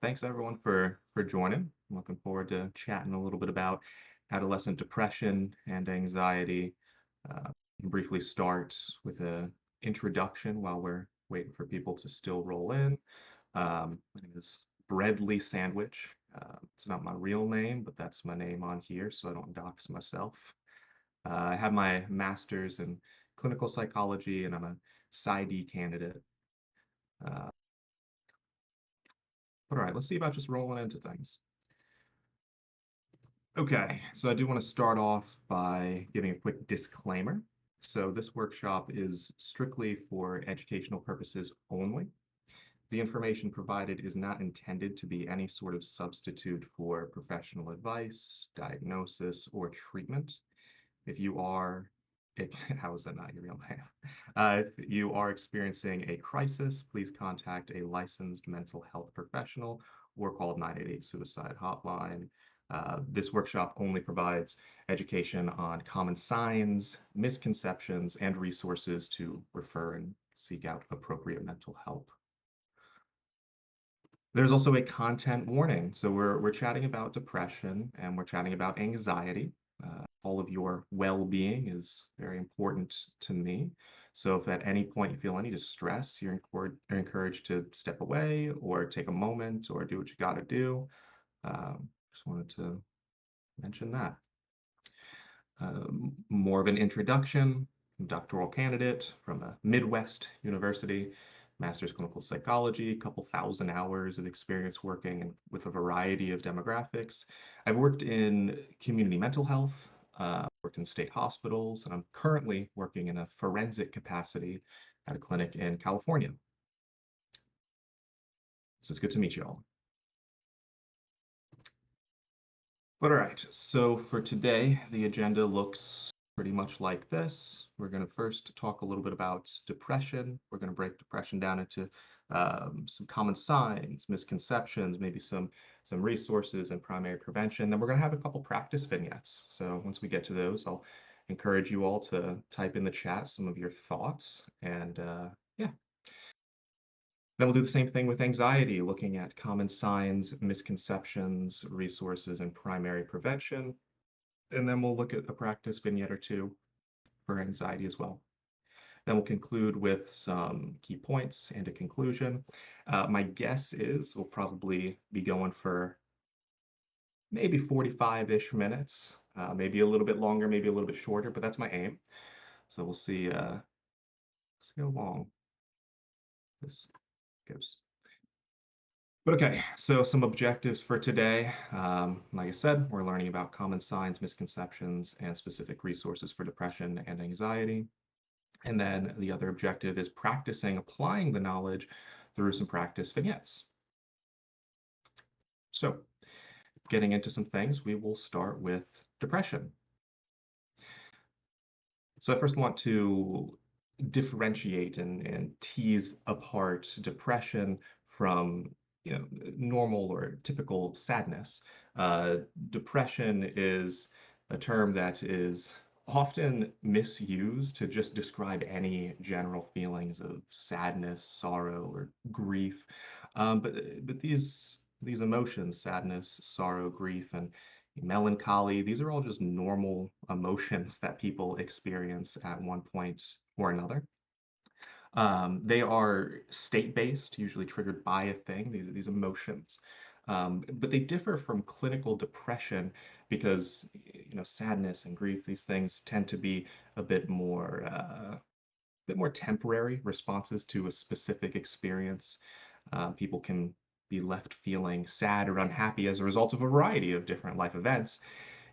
Thanks everyone for joining. I'm looking forward to chatting a little bit about adolescent depression and anxiety. We can briefly start with a introduction while we're waiting for people to still roll in. My name is BreadleySandwich. It's not my real name, but that's my name on here, so I don't dox myself. I have my master's in clinical psychology, and I'm a PsyD candidate. Uh, but all right, let's see about just rolling into things. Okay, so I do want to start off by giving a quick disclaimer. So this workshop is strictly for educational purposes only. The information provided is not intended to be any sort of substitute for professional advice, diagnosis, or treatment. If you are, how is that not your real name? If you are experiencing a crisis, please contact a licensed mental health professional or call 988 Suicide Hotline. This workshop only provides education on common signs, misconceptions, and resources to refer and seek out appropriate mental help. There's also a content warning. So we're chatting about depression and we're chatting about anxiety. All of your well-being is very important to me. So if at any point you feel any distress, you're encouraged to step away or take a moment or do what you got to do. Just wanted to mention that. More of an introduction, doctoral candidate from a Midwest university, master's clinical psychology, a couple thousand hours of experience working with a variety of demographics. I've worked in community mental health, worked in state hospitals, and I'm currently working in a forensic capacity at a clinic in California. So it's good to meet you all. But all right, so for today, the agenda looks pretty much like this. We're going to first talk a little bit about depression. We're going to break depression down into some common signs, misconceptions, maybe some resources and primary prevention. Then we're going to have a couple practice vignettes. So once we get to those, I'll encourage you all to type in the chat some of your thoughts. And yeah, then we'll do the same thing with anxiety, looking at common signs, misconceptions, resources, and primary prevention. And then we'll look at a practice vignette or two for anxiety as well. Then we'll conclude with some key points and a conclusion. My guess is we'll probably be going for maybe 45-ish minutes, maybe a little bit longer, maybe a little bit shorter, but that's my aim. So we'll see how long this goes. But okay, so some objectives for today. Like I said, we're learning about common signs, misconceptions, and specific resources for depression and anxiety. And then the other objective is practicing applying the knowledge through some practice vignettes. So getting into some things, we will start with depression. So I first want to differentiate and tease apart depression from normal or typical sadness. Depression is a term that is often misused to just describe any general feelings of sadness, sorrow, or grief. But these emotions, sadness, sorrow, grief, and melancholy, these are all just normal emotions that people experience at one point or another. They are state-based, usually triggered by a thing, these emotions. But they differ from clinical depression because, sadness and grief, these things tend to be a bit more temporary responses to a specific experience. People can be left feeling sad or unhappy as a result of a variety of different life events.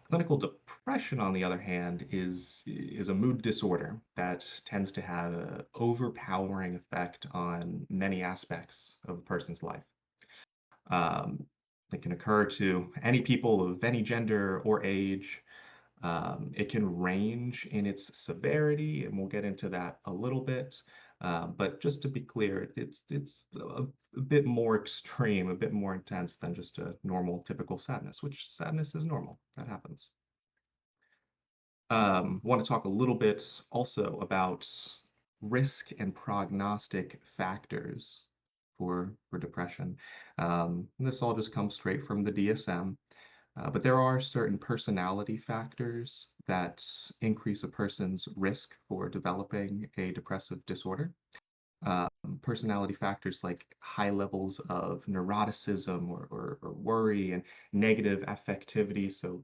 Clinical depression, on the other hand, is a mood disorder that tends to have an overpowering effect on many aspects of a person's life. Um, it can occur to any people of any gender or age. It can range in its severity, and we'll get into that a little bit. But just to be clear, it's a bit more extreme, a bit more intense than just a normal, typical sadness, which sadness is normal. That happens. Want to talk a little bit also about risk and prognostic factors for depression. And this all just comes straight from the DSM. But there are certain personality factors that increase a person's risk for developing a depressive disorder. Um, Personality factors like high levels of neuroticism or worry and negative affectivity. So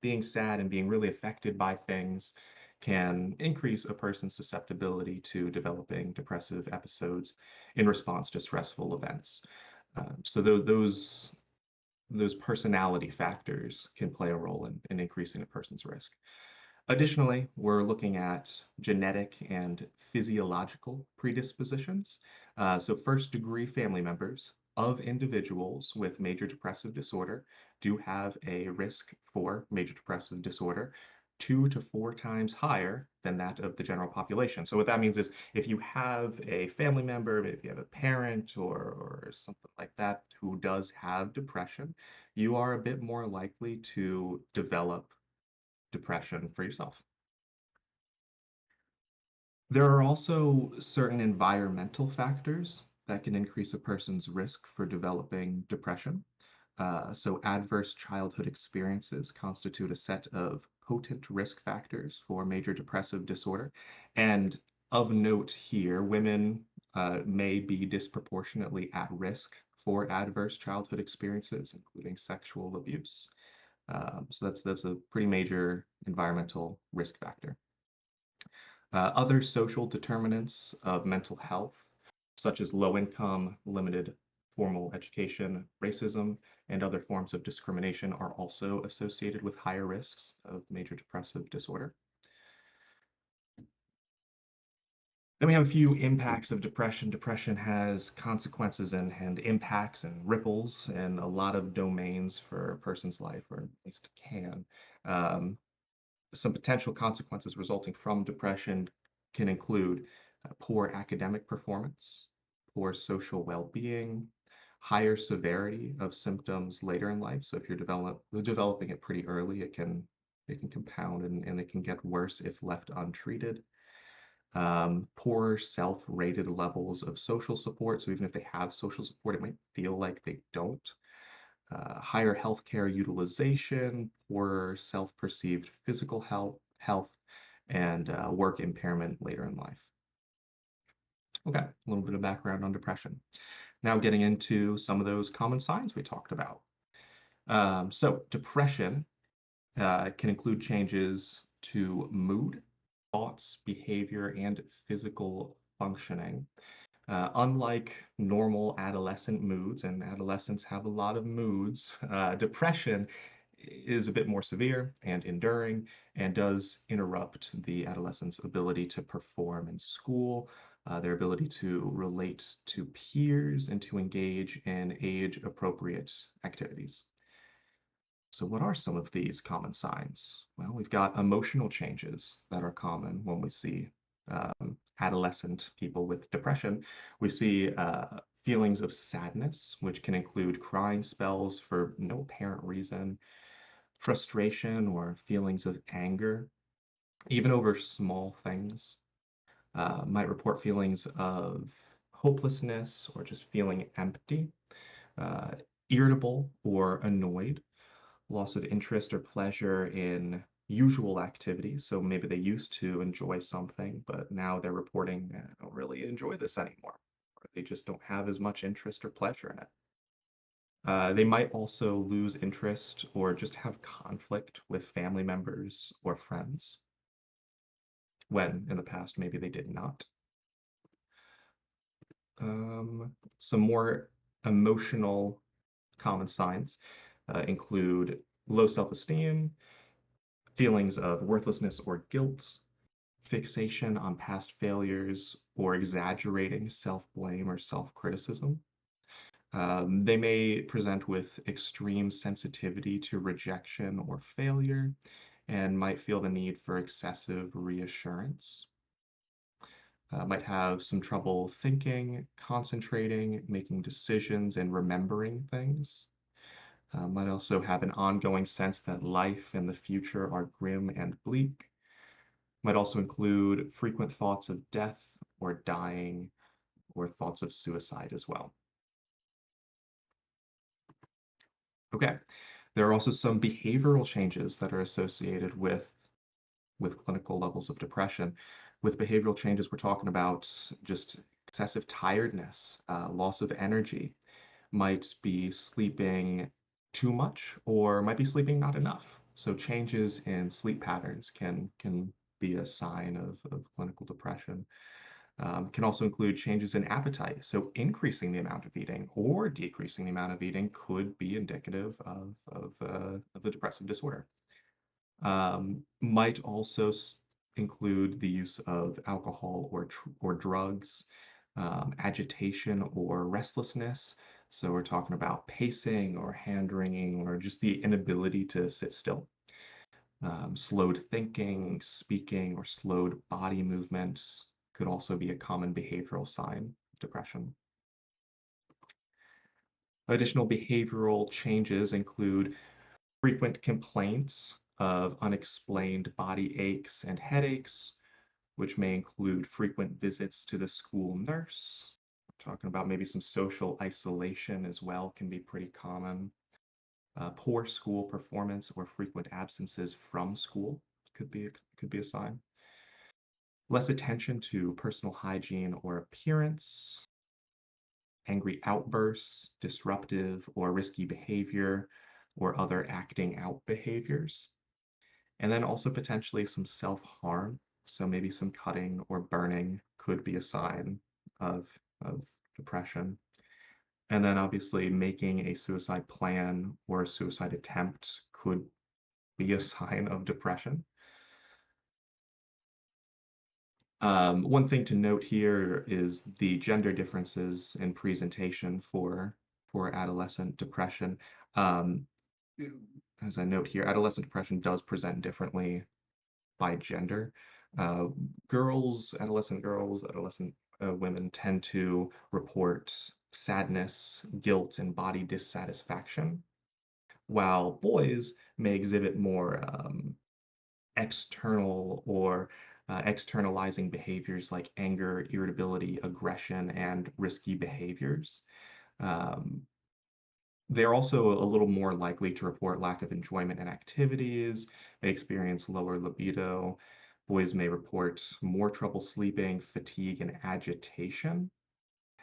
being sad and being really affected by things can increase a person's susceptibility to developing depressive episodes in response to stressful events. So those personality factors can play a role in increasing a person's risk. Additionally, we're looking at genetic and physiological predispositions. So, first degree family members of individuals with major depressive disorder do have a risk for major depressive disorder 2 to 4 times higher than that of the general population. So, what that means is if you have a family member, if you have a parent or something like that who does have depression, you are a bit more likely to develop depression for yourself. There are also certain environmental factors that can increase a person's risk for developing depression. So, adverse childhood experiences constitute a set of potent risk factors for major depressive disorder. And of note here, women may be disproportionately at risk for adverse childhood experiences, including sexual abuse. So that's a pretty major environmental risk factor. Other social determinants of mental health, such as low income, limited formal education, racism, and other forms of discrimination, are also associated with higher risks of major depressive disorder. Then we have a few impacts of depression. Depression has consequences and impacts and ripples in a lot of domains for a person's life, or at least can. Um, some potential consequences resulting from depression can include poor academic performance, poor social well-being, higher severity of symptoms later in life. So if you're developing it pretty early, it can compound and it can get worse if left untreated. Poor self-rated levels of social support. So even if they have social support, it might feel like they don't. Higher healthcare utilization, poorer self-perceived physical health, and work impairment later in life. Okay, a little bit of background on depression. Now getting into some of those common signs we talked about. So depression can include changes to mood, thoughts, behavior, and physical functioning. Unlike normal adolescent moods, and adolescents have a lot of moods, depression is a bit more severe and enduring and does interrupt the adolescent's ability to perform in school, their ability to relate to peers, and to engage in age-appropriate activities. So, what are some of these common signs? Well, we've got emotional changes that are common when we see adolescent people with depression. We see feelings of sadness, which can include crying spells for no apparent reason, frustration or feelings of anger, even over small things. Might report feelings of hopelessness or just feeling empty, uh, irritable or annoyed, loss of interest or pleasure in usual activities. So maybe they used to enjoy something, but now they're reporting, I don't really enjoy this anymore, or they just don't have as much interest or pleasure in it. They might also lose interest or just have conflict with family members or friends when in the past maybe they did not. Some more emotional common signs include low self-esteem, feelings of worthlessness or guilt, fixation on past failures, or exaggerating self-blame or self-criticism. They may present with extreme sensitivity to rejection or failure and might feel the need for excessive reassurance. Might have some trouble thinking, concentrating, making decisions, and remembering things. Might also have an ongoing sense that life and the future are grim and bleak. Might also include frequent thoughts of death or dying or thoughts of suicide as well. Okay. There are also some behavioral changes that are associated with clinical levels of depression. With behavioral changes, we're talking about just excessive tiredness, loss of energy, might be sleeping too much or might be sleeping not enough. So changes in sleep patterns can be a sign of clinical depression. Can also include changes in appetite. So increasing the amount of eating or decreasing the amount of eating could be indicative of a depressive disorder. Might also include the use of alcohol or drugs, agitation or restlessness. So we're talking about pacing or hand wringing or just the inability to sit still. Slowed thinking, speaking, or slowed body movements could also be a common behavioral sign of depression. Additional behavioral changes include frequent complaints of unexplained body aches and headaches, which may include frequent visits to the school nurse. Talking about maybe some social isolation as well can be pretty common. Poor school performance or frequent absences from school could be a sign. Less attention to personal hygiene or appearance, angry outbursts, disruptive or risky behavior, or other acting out behaviors. And then also potentially some self-harm. So maybe some cutting or burning could be a sign of, of depression. And then obviously making a suicide plan or a suicide attempt could be a sign of depression. One thing to note here is the gender differences in presentation for adolescent depression. Um, as I note here, adolescent depression does present differently by gender. Uh, adolescent women tend to report sadness, guilt, and body dissatisfaction, while boys may exhibit more external or externalizing behaviors like anger, irritability, aggression, and risky behaviors. Um, they're also a little more likely to report lack of enjoyment in activities. They experience lower libido. Boys may report more trouble sleeping, fatigue, and agitation.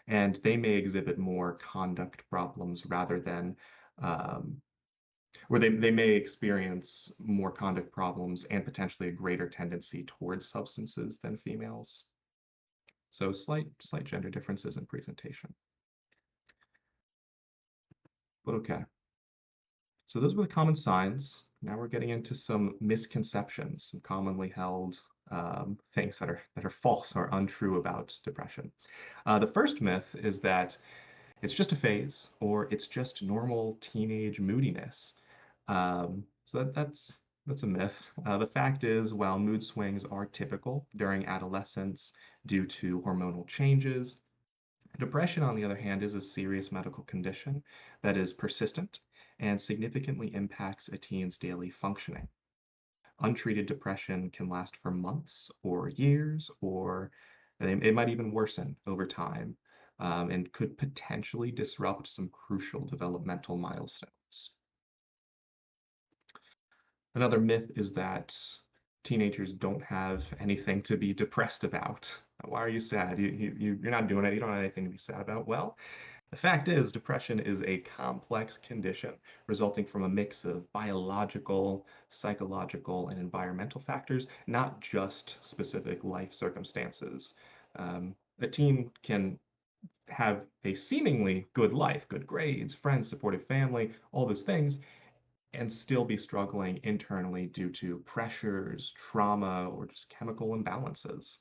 And they may exhibit more conduct problems rather than um, where they may experience more conduct problems and potentially a greater tendency towards substances than females. So slight gender differences in presentation. But okay. So those were the common signs. Now we're getting into some misconceptions, some commonly held things that are false or untrue about depression. The first myth is that it's just a phase or it's just normal teenage moodiness. So that's a myth. The fact is, while mood swings are typical during adolescence due to hormonal changes, depression, on the other hand, is a serious medical condition that is persistent and significantly impacts a teen's daily functioning. Untreated depression can last for months or years, or it might even worsen over time, and could potentially disrupt some crucial developmental milestones. Another myth is that teenagers don't have anything to be depressed about. Why are you sad? You're not doing it. You don't have anything to be sad about. Well, the fact is, depression is a complex condition resulting from a mix of biological, psychological, and environmental factors, not just specific life circumstances. A teen can have a seemingly good life, good grades, friends, supportive family, all those things, and still be struggling internally due to pressures, trauma, or just chemical imbalances.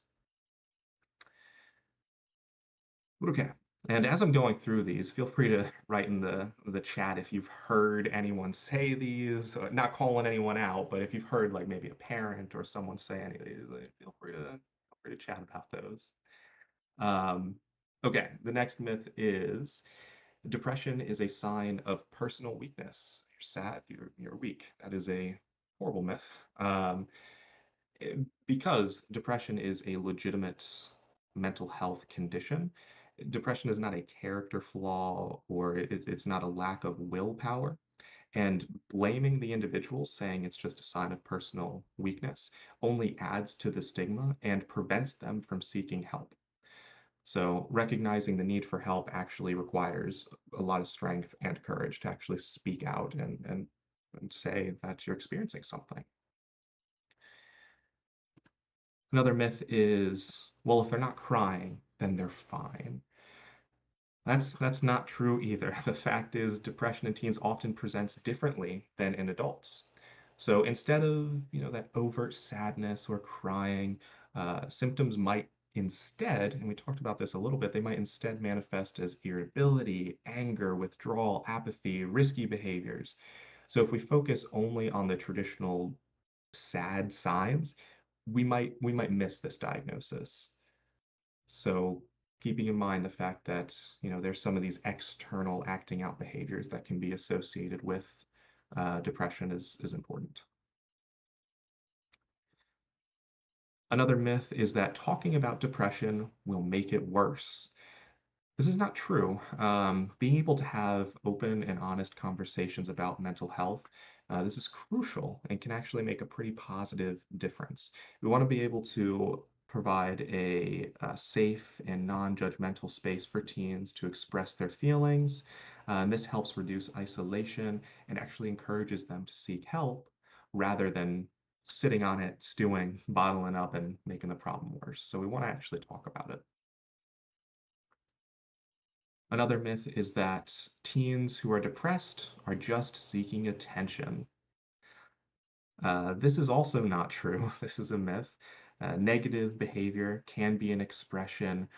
Okay. And as I'm going through these, feel free to write in the chat if you've heard anyone say these, not calling anyone out, but if you've heard like maybe a parent or someone say any of these, like, feel free to chat about those. Um, okay, the next myth is depression is a sign of personal weakness. You're sad, you're weak. That is a horrible myth. Because depression is a legitimate mental health condition. Depression is not a character flaw or it's not a lack of willpower. And blaming the individual, saying it's just a sign of personal weakness, only adds to the stigma and prevents them from seeking help. So recognizing the need for help actually requires a lot of strength and courage to actually speak out and say that you're experiencing something. Another myth is, well, if they're not crying, then they're fine. That's not true either. The fact is, depression in teens often presents differently than in adults. So instead of, that overt sadness or crying, symptoms might instead, and we talked about this a little bit, they might instead manifest as irritability, anger, withdrawal, apathy, risky behaviors. So if we focus only on the traditional sad signs, we might miss this diagnosis. So keeping in mind the fact that, there's some of these external acting out behaviors that can be associated with depression is important. Another myth is that talking about depression will make it worse. This is not true. Being able to have open and honest conversations about mental health, this is crucial and can actually make a pretty positive difference. We want to be able to provide a safe and non-judgmental space for teens to express their feelings. And this helps reduce isolation and actually encourages them to seek help rather than sitting on it, stewing, bottling up, and making the problem worse. So we want to actually talk about it. Another myth is that teens who are depressed are just seeking attention. This is also not true. This is a myth. Negative behavior can be an expression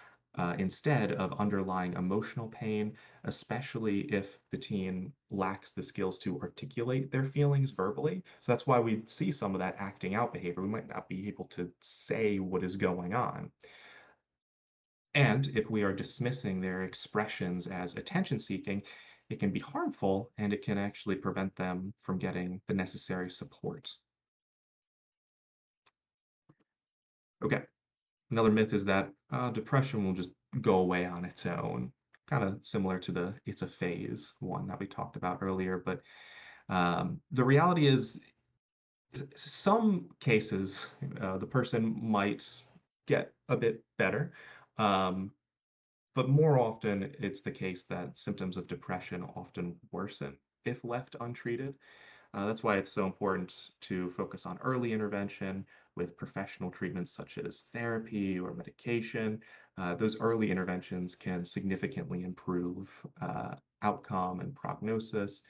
instead of underlying emotional pain, especially if the teen lacks the skills to articulate their feelings verbally. So that's why we see some of that acting out behavior. We might not be able to say what is going on. And if we are dismissing their expressions as attention seeking, it can be harmful and it can actually prevent them from getting the necessary support. Okay, another myth is that depression will just go away on its own, kind of similar to the it's a phase one that we talked about earlier. But the reality is, some cases, the person might get a bit better. Um, But more often, it's the case that symptoms of depression often worsen if left untreated. That's why it's so important to focus on early intervention with professional treatments such as therapy or medication. Those early interventions can significantly improve outcome and prognosis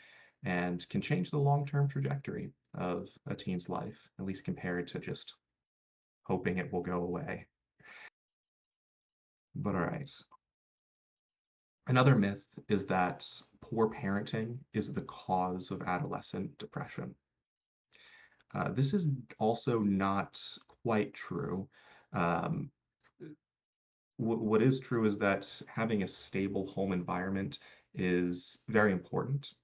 and can change the long-term trajectory of a teen's life, at least compared to just hoping it will go away. But all right. Another myth is that poor parenting is the cause of adolescent depression. This is also not quite true. Um, what is true is that having a stable home environment is very important.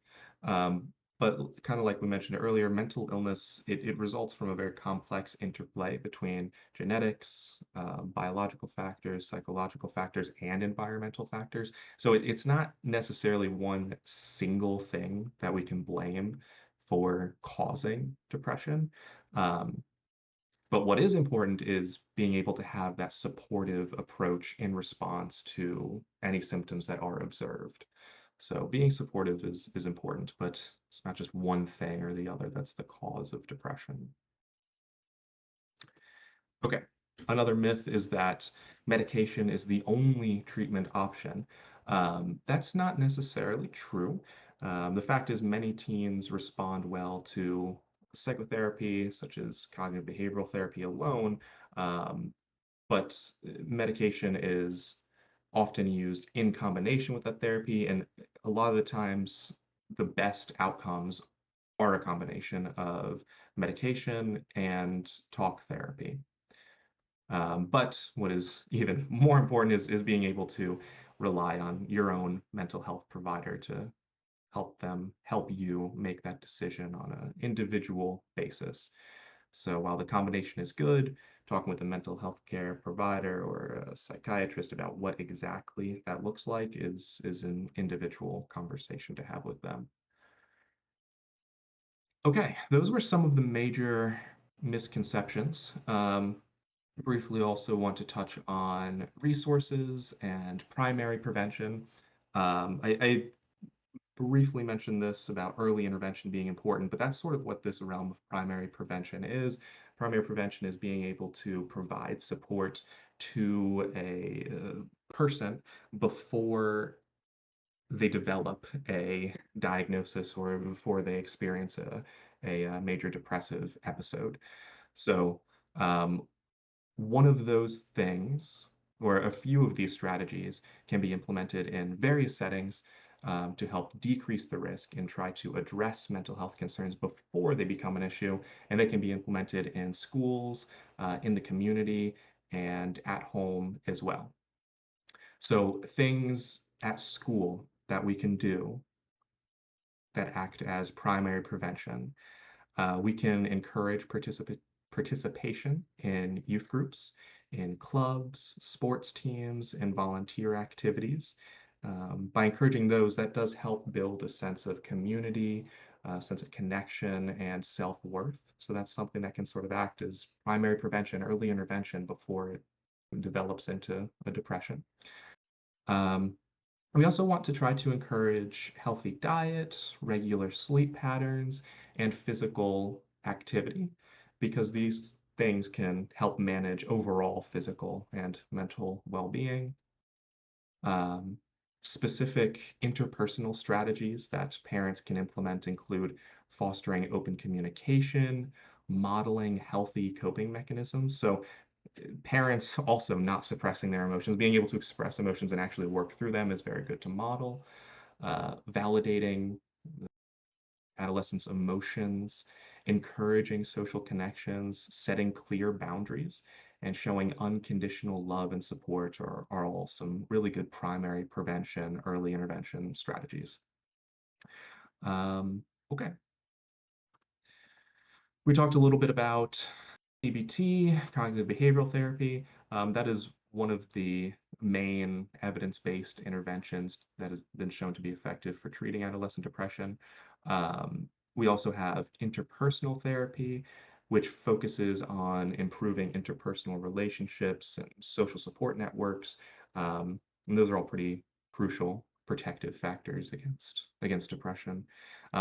Um, but kind of like we mentioned earlier, mental illness, it results from a very complex interplay between genetics, biological factors, psychological factors, and environmental factors. So it's not necessarily one single thing that we can blame for causing depression. Um, but what is important is being able to have that supportive approach in response to any symptoms that are observed. So being supportive is important, but it's not just one thing or the other that's the cause of depression. Okay. Another myth is that medication is the only treatment option. That's not necessarily true. The fact is, many teens respond well to psychotherapy, such as cognitive behavioral therapy alone, um, but medication is often used in combination with that therapy, and a lot of the times, the best outcomes are a combination of medication and talk therapy. But what is even more important is being able to rely on your own mental health provider to help you make that decision on an individual basis. So while the combination is good, talking with a mental health care provider or a psychiatrist about what exactly that looks like is an individual conversation to have with them. Okay, those were some of the major misconceptions. Briefly also want to touch on resources and primary prevention. I briefly mentioned this about early intervention being important, but that's sort of what this realm of primary prevention is. Primary prevention is being able to provide support to a person before they develop a diagnosis or before they experience a major depressive episode. So, um, one of those things, or a few of these strategies, can be implemented in various settings to help decrease the risk and try to address mental health concerns before they become an issue. And they can be implemented in schools, in the community, and at home as well. So, things at school that we can do that act as primary prevention. We can encourage participation in youth groups, in clubs, sports teams, and volunteer activities. By encouraging those, that does help build a sense of community, a sense of connection, and self-worth. So that's something that can sort of act as primary prevention, early intervention before it develops into a depression. Um, we also want to try to encourage healthy diet, regular sleep patterns, and physical activity because these things can help manage overall physical and mental well-being. Um, Specific interpersonal strategies that parents can implement include fostering open communication, modeling healthy coping mechanisms. So parents also not suppressing their emotions, being able to express emotions and actually work through them is very good to model. Validating adolescents' emotions, encouraging social connections, setting clear boundaries, and showing unconditional love and support are all some really good primary prevention, early intervention strategies. Okay, we talked a little bit about CBT, cognitive behavioral therapy. That is one of the main evidence-based interventions that has been shown to be effective for treating adolescent depression. We also have interpersonal therapy, which focuses on improving interpersonal relationships and social support networks. And those are all pretty crucial protective factors against depression.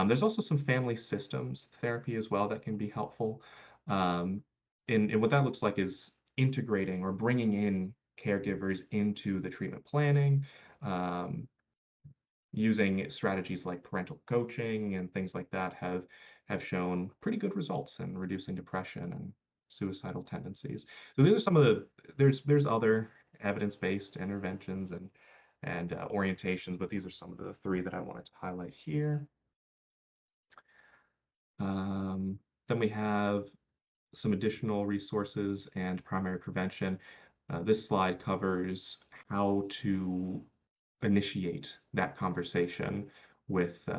There's also some family systems therapy as well that can be helpful. Um, and what that looks like is integrating or bringing in caregivers into the treatment planning, um, using strategies like parental coaching and things like that have shown pretty good results in reducing depression and suicidal tendencies. So these are some of the there's other evidence-based interventions and orientations, but these are some of the three that I wanted to highlight here. Um, then we have some additional resources and primary prevention. This slide covers how to initiate that conversation with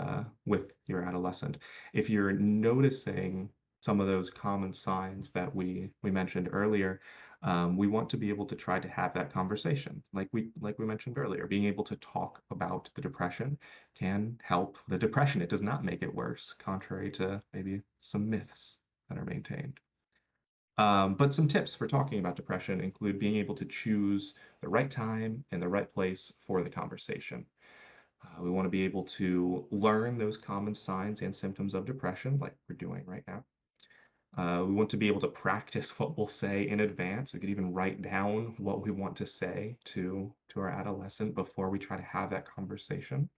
your adolescent. If you're noticing some of those common signs that we mentioned earlier, we want to be able to try to have that conversation. Like we mentioned earlier, being able to talk about the depression can help the depression. It does not make it worse, contrary to maybe some myths that are maintained. But some tips for talking about depression include being able to choose the right time and the right place for the conversation. We want to be able to learn those common signs and symptoms of depression, like we're doing right now. We want to be able to practice what we'll say in advance. We could even write down what we want to say to our adolescent before we try to have that conversation.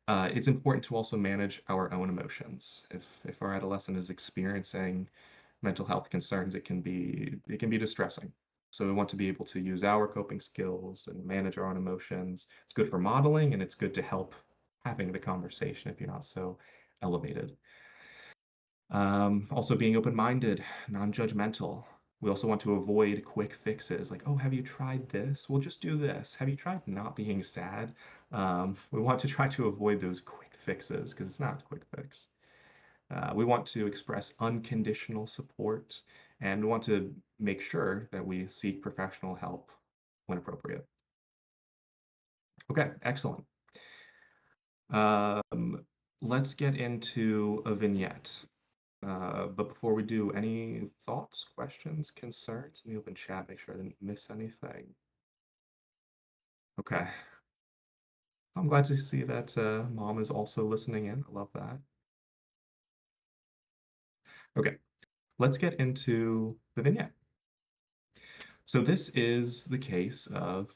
It's important to also manage our own emotions. If our adolescent is experiencing mental health concerns, it can be distressing. So we want to be able to use our coping skills and manage our own emotions. It's good for modeling and it's good to help having the conversation if you're not so elevated. Also being open-minded, non-judgmental. We also want to avoid quick fixes like, oh, have you tried this? We'll just do this. Have you tried not being sad? We want to try to avoid those quick fixes because it's not a quick fix. We want to express unconditional support and we want to make sure that we seek professional help when appropriate. Okay, excellent. Um, let's get into a vignette. But before we do, any thoughts, questions, concerns in the open chat? Make sure I didn't miss anything. Okay. I'm glad to see that mom is also listening in. I love that. Okay, let's get into the vignette. So this is the case of,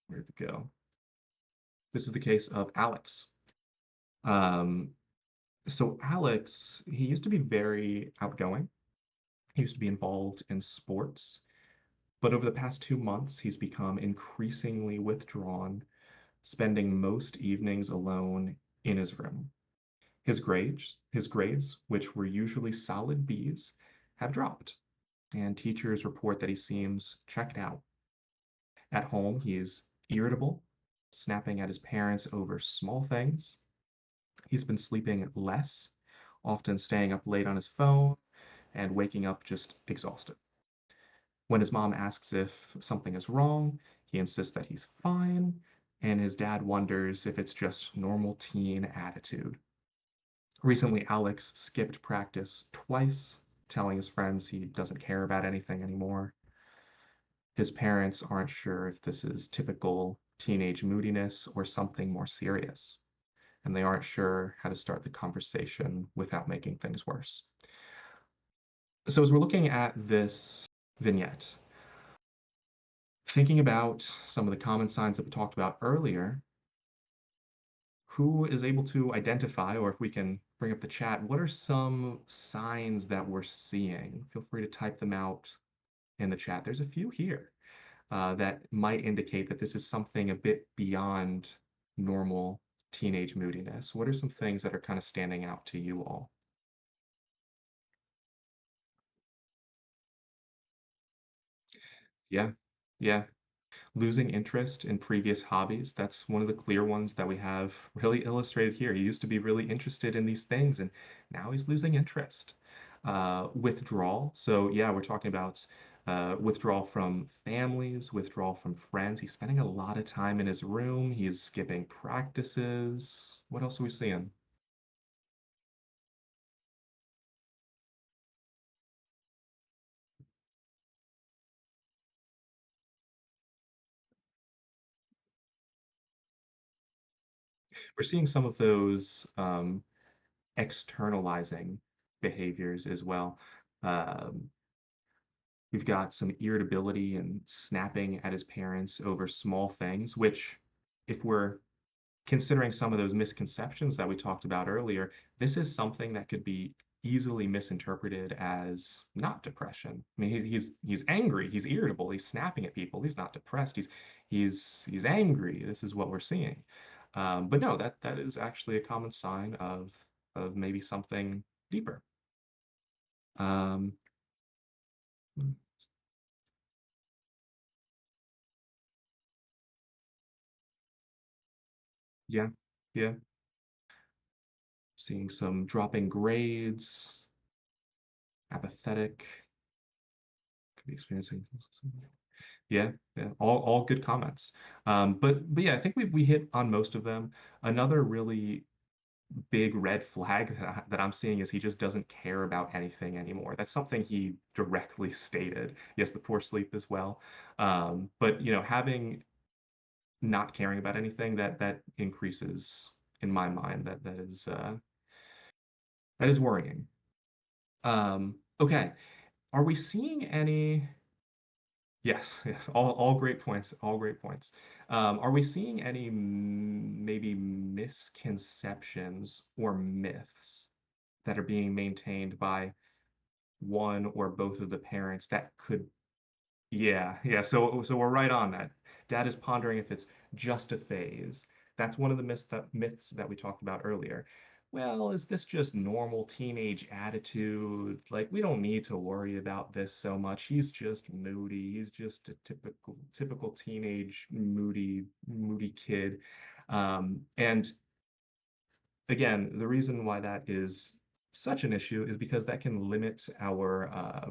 where'd it go? This is the case of Alex. Um, so Alex, he used to be very outgoing. He used to be involved in sports, but over the past 2 months, he's become increasingly withdrawn, spending most evenings alone in his room. His grades, which were usually solid B's, have dropped, and teachers report that he seems checked out. At home, he is irritable, snapping at his parents over small things. He's been sleeping less, often staying up late on his phone and waking up just exhausted. When his mom asks if something is wrong, he insists that he's fine, and his dad wonders if it's just normal teen attitude. Recently, Alex skipped practice twice, telling his friends he doesn't care about anything anymore. His parents aren't sure if this is typical teenage moodiness or something more serious, and they aren't sure how to start the conversation without making things worse. So, as we're looking at this vignette, thinking about some of the common signs that we talked about earlier, who is able to identify, or if we can bring up the chat, what are some signs that we're seeing? Feel free to type them out in the chat. There's a few here that might indicate that this is something a bit beyond normal teenage moodiness. What are some things that are kind of standing out to you all? Yeah, yeah. Losing interest in previous hobbies. That's one of the clear ones that we have really illustrated here. He used to be really interested in these things, and now he's losing interest. Withdrawal. So, yeah, we're talking about withdrawal from families, withdrawal from friends. He's spending a lot of time in his room. He's skipping practices. What else are we seeing? We're seeing some of those externalizing behaviors as well. Um, We've got some irritability and snapping at his parents over small things, which, if we're considering some of those misconceptions that we talked about earlier, this is something that could be easily misinterpreted as not depression. I mean, he's angry, he's irritable, he's snapping at people. He's not depressed. He's angry. This is what we're seeing. But no, that is actually a common sign of maybe something deeper. Um, yeah, yeah. Seeing some dropping grades, apathetic, could be experiencing. Yeah, yeah, all good comments. But yeah, I think we hit on most of them. Another really big red flag that I'm seeing is he just doesn't care about anything anymore. That's something he directly stated. Yes, the poor sleep as well. But having not caring about anything that increases in my mind that is worrying. Okay. Are we seeing any? Yes, yes, all great points, all great points. Are we seeing any maybe misconceptions or myths that are being maintained by one or both of the parents that could yeah, yeah. So we're right on that. Dad is pondering if it's just a phase. That's one of the myths that we talked about earlier. Well, is this just normal teenage attitude? Like, we don't need to worry about this so much. He's just moody. He's just a typical teenage moody kid. And again, the reason why that is such an issue is because that can limit our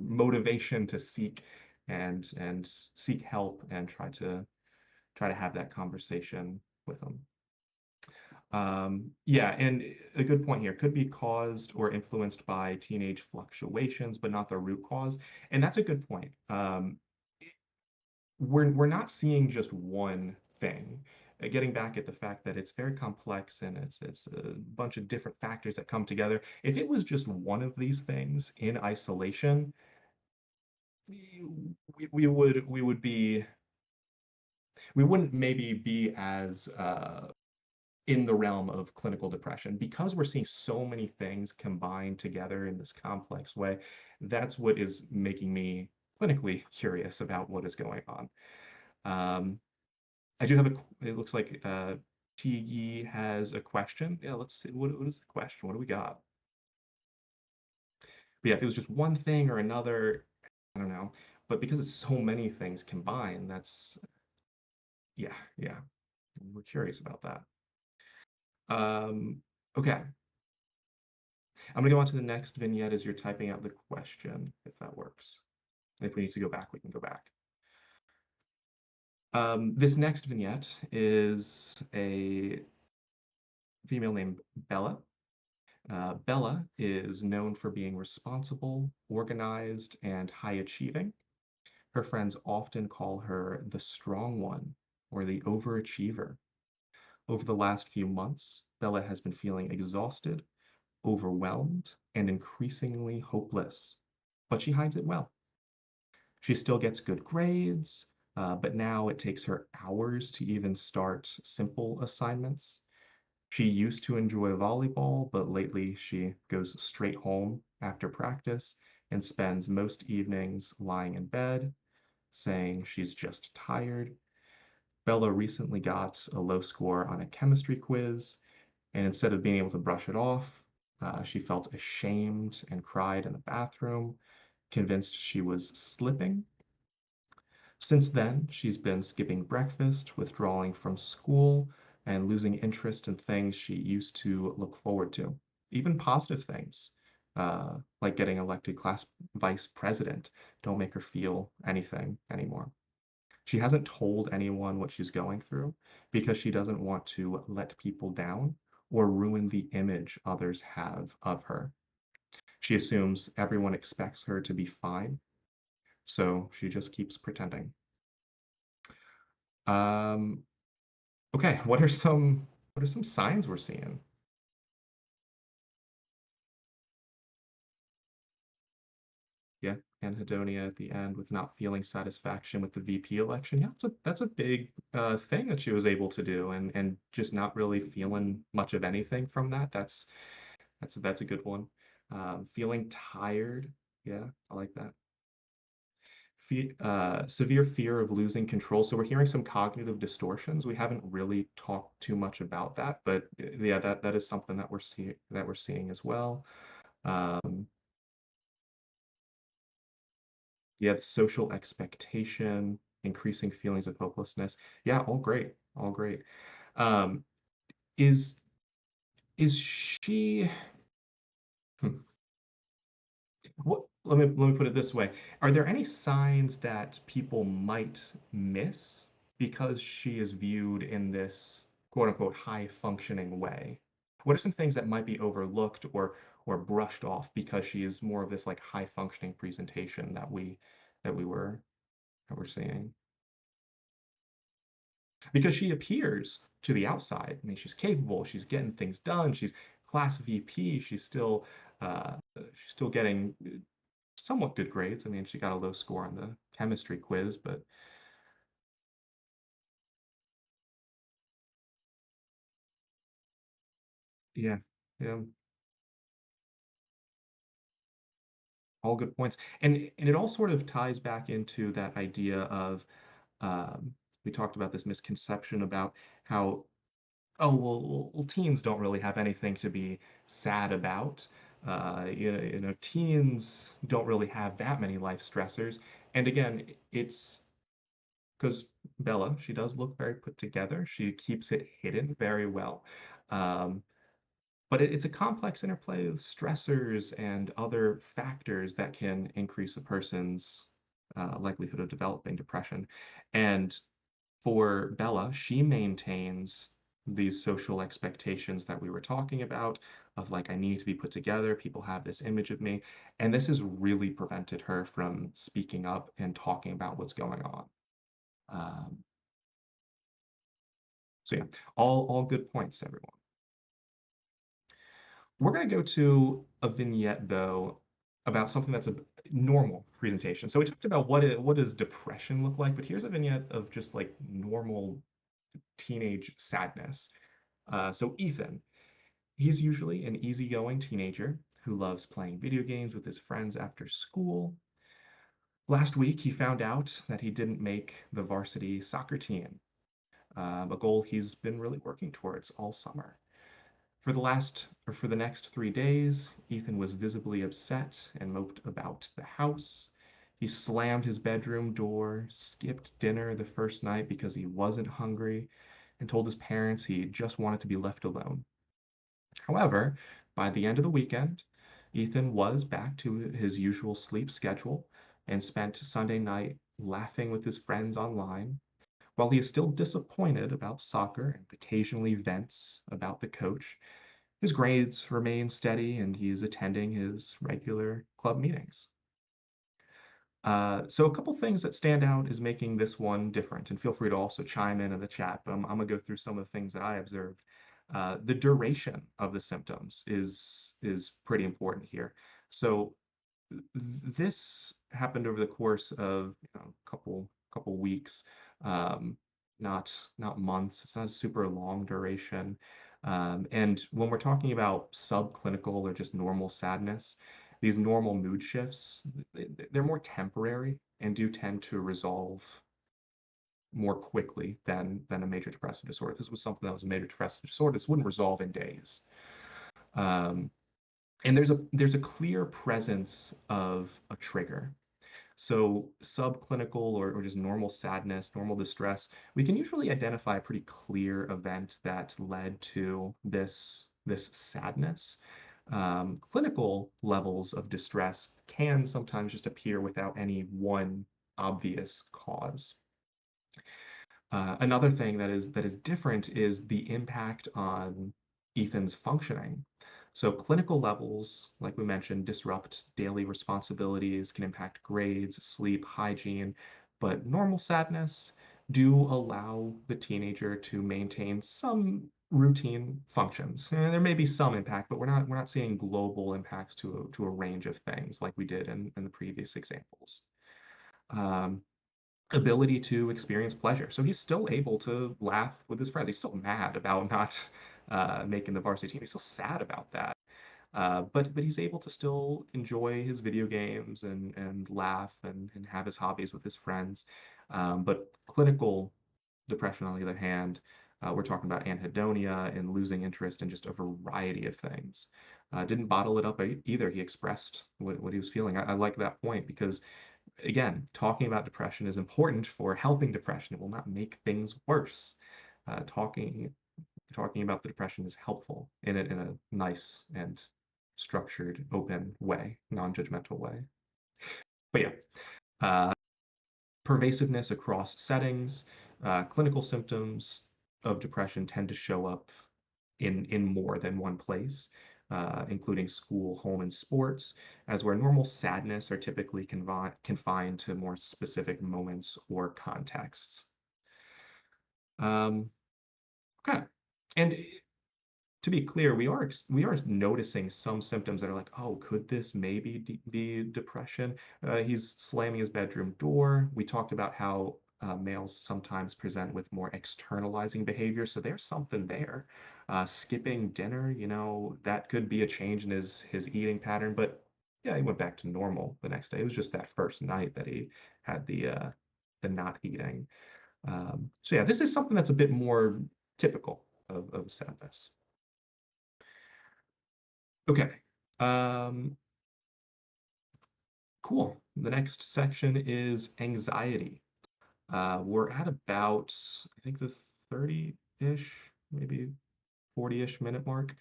motivation to seek and seek help and try to have that conversation with them. Yeah, and a good point here could be caused or influenced by teenage fluctuations, but not the root cause. And that's a good point. We're not seeing just one thing. Getting back at the fact that it's very complex and it's a bunch of different factors that come together. If it was just one of these things in isolation, we would be we wouldn't maybe be as in the realm of clinical depression because we're seeing so many things combined together in this complex way. That's what is making me clinically curious about what is going on. Um, I do have it looks like Tigi has a question. Yeah, let's see. What is the question? What do we got? But yeah, if it was just one thing or another, I don't know. But because it's so many things combined, that's, yeah, yeah. We're curious about that. Okay. I'm gonna go on to the next vignette as you're typing out the question, if that works. And if we need to go back, we can go back. This next vignette is a female named Bella. Bella is known for being responsible, organized, and high achieving. Her friends often call her the strong one or the overachiever. Over the last few months, Bella has been feeling exhausted, overwhelmed, and increasingly hopeless. But she hides it well. She still gets good grades, but now it takes her hours to even start simple assignments. She used to enjoy volleyball, but lately she goes straight home after practice and spends most evenings lying in bed, saying she's just tired. Bella recently got a low score on a chemistry quiz, and instead of being able to brush it off, she felt ashamed and cried in the bathroom, convinced she was slipping. Since then, she's been skipping breakfast, withdrawing from school, and losing interest in things she used to look forward to, even positive things, like getting elected class vice president, don't make her feel anything anymore. She hasn't told anyone what she's going through because she doesn't want to let people down or ruin the image others have of her. She assumes everyone expects her to be fine, so she just keeps pretending. Um, okay, what are some signs we're seeing? Yeah, anhedonia at the end with not feeling satisfaction with the VP election. Yeah, that's a big thing that she was able to do, and just not really feeling much of anything from that. That's a good one. Feeling tired. Yeah, I like that. Severe fear of losing control. So we're hearing some cognitive distortions. We haven't really talked too much about that, but yeah, that is something that we're seeing as well. Um, yeah, the social expectation, increasing feelings of hopelessness. Yeah, all great, all great. Um, is is she? hmm, let me put it this way. Are there any signs that people might miss because she is viewed in this quote unquote high functioning way? What are some things that might be overlooked or brushed off because she is more of this like high functioning presentation that we were that we're seeing? Because she appears to the outside. I mean, she's capable, she's getting things done, she's class VP, she's still getting somewhat good grades. I mean, she got a low score on the chemistry quiz, but yeah, yeah, all good points. And it all sort of ties back into that idea of um, we talked about this misconception about how teens don't really have anything to be sad about. Teens don't really have that many life stressors. And again, it's because Bella, she does look very put together. She keeps it hidden very well. Um, but it's a complex interplay of stressors and other factors that can increase a person's likelihood of developing depression. And for Bella, she maintains these social expectations that we were talking about of like, I need to be put together. People have this image of me. And this has really prevented her from speaking up and talking about what's going on. Um, so yeah, all good points, everyone. We're going to go to a vignette though about something that's a normal presentation. So we talked about what does depression look like, but here's a vignette of just like normal teenage sadness. So Ethan, he's usually an easygoing teenager who loves playing video games with his friends after school. Last week, he found out that he didn't make the varsity soccer team, a goal he's been really working towards all summer. For the next 3 days, Ethan was visibly upset and moped about the house. He slammed his bedroom door, skipped dinner the first night because he wasn't hungry, and told his parents he just wanted to be left alone. However, by the end of the weekend, Ethan was back to his usual sleep schedule and spent Sunday night laughing with his friends online. While he is still disappointed about soccer and occasionally vents about the coach, his grades remain steady and he is attending his regular club meetings. So a couple things that stand out is making this one different, and feel free to also chime in the chat, but I'm gonna go through some of the things that I observed. The duration of the symptoms is pretty important here. So this happened over the course of couple weeks, um, not months. It's not a super long duration. And when we're talking about subclinical or just normal sadness, these normal mood shifts, they're more temporary and do tend to resolve more quickly than a major depressive disorder. If this was something that was a major depressive disorder, this wouldn't resolve in days. Um, and there's a clear presence of a trigger. So subclinical or just normal sadness, normal distress, we can usually identify a pretty clear event that led to this sadness. Clinical levels of distress can sometimes just appear without any one obvious cause. Another thing that is different is the impact on Ethan's functioning. So clinical levels, like we mentioned, disrupt daily responsibilities, can impact grades, sleep, hygiene, but normal sadness do allow the teenager to maintain some routine functions. And there may be some impact, but we're not seeing global impacts to a range of things like we did in the previous examples. Um, Ability to experience pleasure. So he's still able to laugh with his friends. He's still mad about not making the varsity team. He's still sad about that. But he's able to still enjoy his video games and laugh and have his hobbies with his friends. But clinical depression, on the other hand, we're talking about anhedonia and losing interest in just a variety of things. Didn't bottle it up either. He expressed what he was feeling. I like that point because again, talking about depression is important for helping depression. It will not make things worse. Talking about the depression is helpful in a nice and structured, open way, non-judgmental way. But yeah, uh, pervasiveness across settings, clinical symptoms of depression tend to show up in more than one place, including school, home, and sports, as where normal sadness are typically confined to more specific moments or contexts. Um, okay. And to be clear, we are noticing some symptoms that are like, oh, could this maybe be depression? He's slamming his bedroom door. We talked about how males sometimes present with more externalizing behavior, so there's something there. Skipping dinner, that could be a change in his eating pattern, but yeah, he went back to normal the next day. It was just that first night that he had the not eating. So yeah, this is something that's a bit more typical of sadness. Okay. Um, cool. The next section is anxiety. We're at about, I think, the 30-ish, maybe 40-ish minute mark.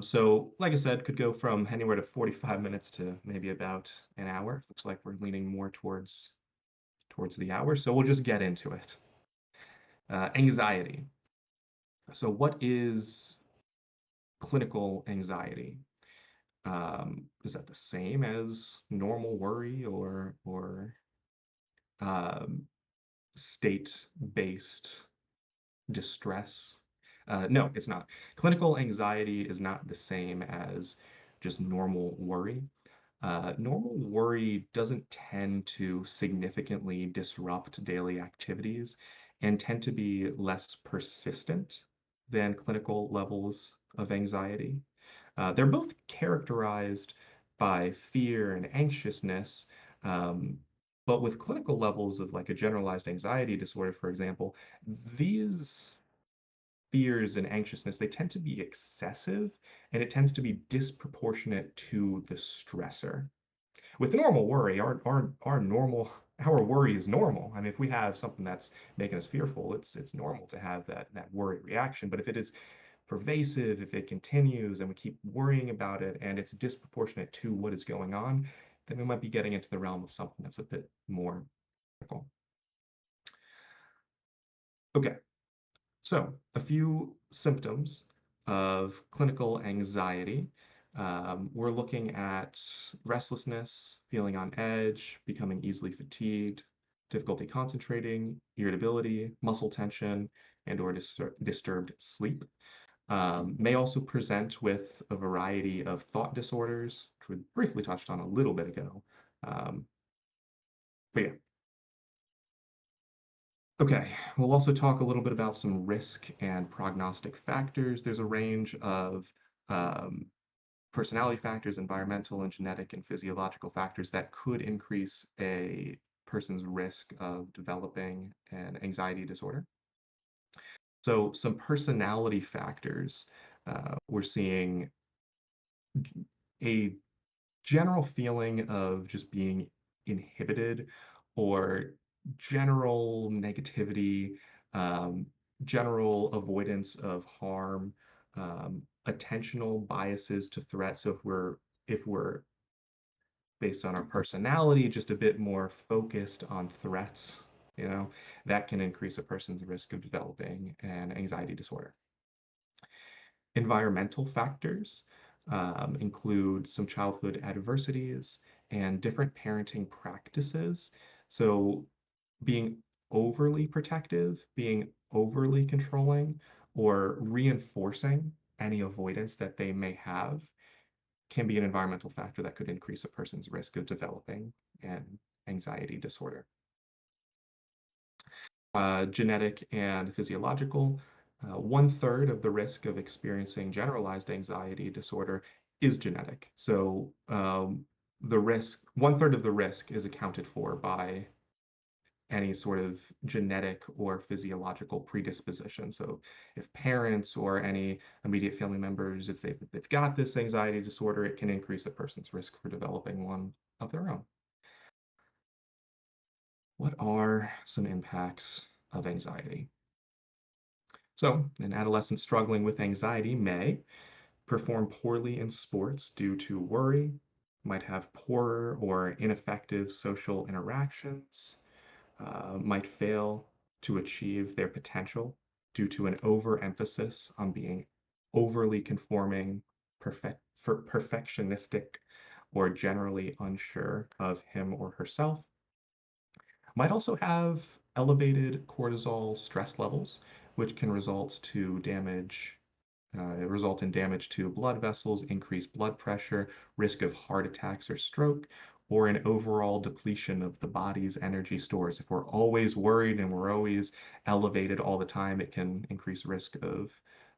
So, like I said, could go from anywhere to 45 minutes to maybe about an hour. Looks like we're leaning more towards the hour, so we'll just get into it. Anxiety. So, what is clinical anxiety? Is that the same as normal worry or um, state-based distress? No, it's not. Clinical anxiety is not the same as just normal worry. Normal worry doesn't tend to significantly disrupt daily activities and tend to be less persistent than clinical levels of anxiety. They're both characterized by fear and anxiousness, um, but with clinical levels of like a generalized anxiety disorder, for example, these fears and anxiousness, they tend to be excessive and it tends to be disproportionate to the stressor. With normal worry, our worry is normal. I mean, if we have something that's making us fearful, it's normal to have that worry reaction. But if it is pervasive, if it continues and we keep worrying about it and it's disproportionate to what is going on, then we might be getting into the realm of something that's a bit more critical. Okay, so a few symptoms of clinical anxiety. We're looking at restlessness, feeling on edge, becoming easily fatigued, difficulty concentrating, irritability, muscle tension, and or disturbed sleep. May also present with a variety of thought disorders, which we briefly touched on a little bit ago. Um, but yeah, okay. We'll also talk a little bit about some risk and prognostic factors. There's a range of um, personality factors, environmental and genetic and physiological factors that could increase a person's risk of developing an anxiety disorder. So, some personality factors, we're seeing a general feeling of just being inhibited or general negativity, um, general avoidance of harm, attentional biases to threats. So if we're based on our personality, just a bit more focused on threats, you know, that can increase a person's risk of developing an anxiety disorder. Environmental factors include some childhood adversities and different parenting practices. So, being overly protective, being overly controlling, or reinforcing any avoidance that they may have can be an environmental factor that could increase a person's risk of developing an anxiety disorder. Genetic and physiological. 1/3 of the risk of experiencing generalized anxiety disorder is genetic. So the risk, 1/3 of the risk is accounted for by any sort of genetic or physiological predisposition. So if parents or any immediate family members, if they've got this anxiety disorder, it can increase a person's risk for developing one of their own. What are some impacts of anxiety? So, an adolescent struggling with anxiety may perform poorly in sports due to worry, might have poorer or ineffective social interactions, might fail to achieve their potential due to an overemphasis on being overly conforming, perfectionistic, or generally unsure of him or herself. Might also have elevated cortisol stress levels, which can result in damage to blood vessels, increased blood pressure, risk of heart attacks or stroke, or an overall depletion of the body's energy stores. If we're always worried and we're always elevated all the time, it can increase risk of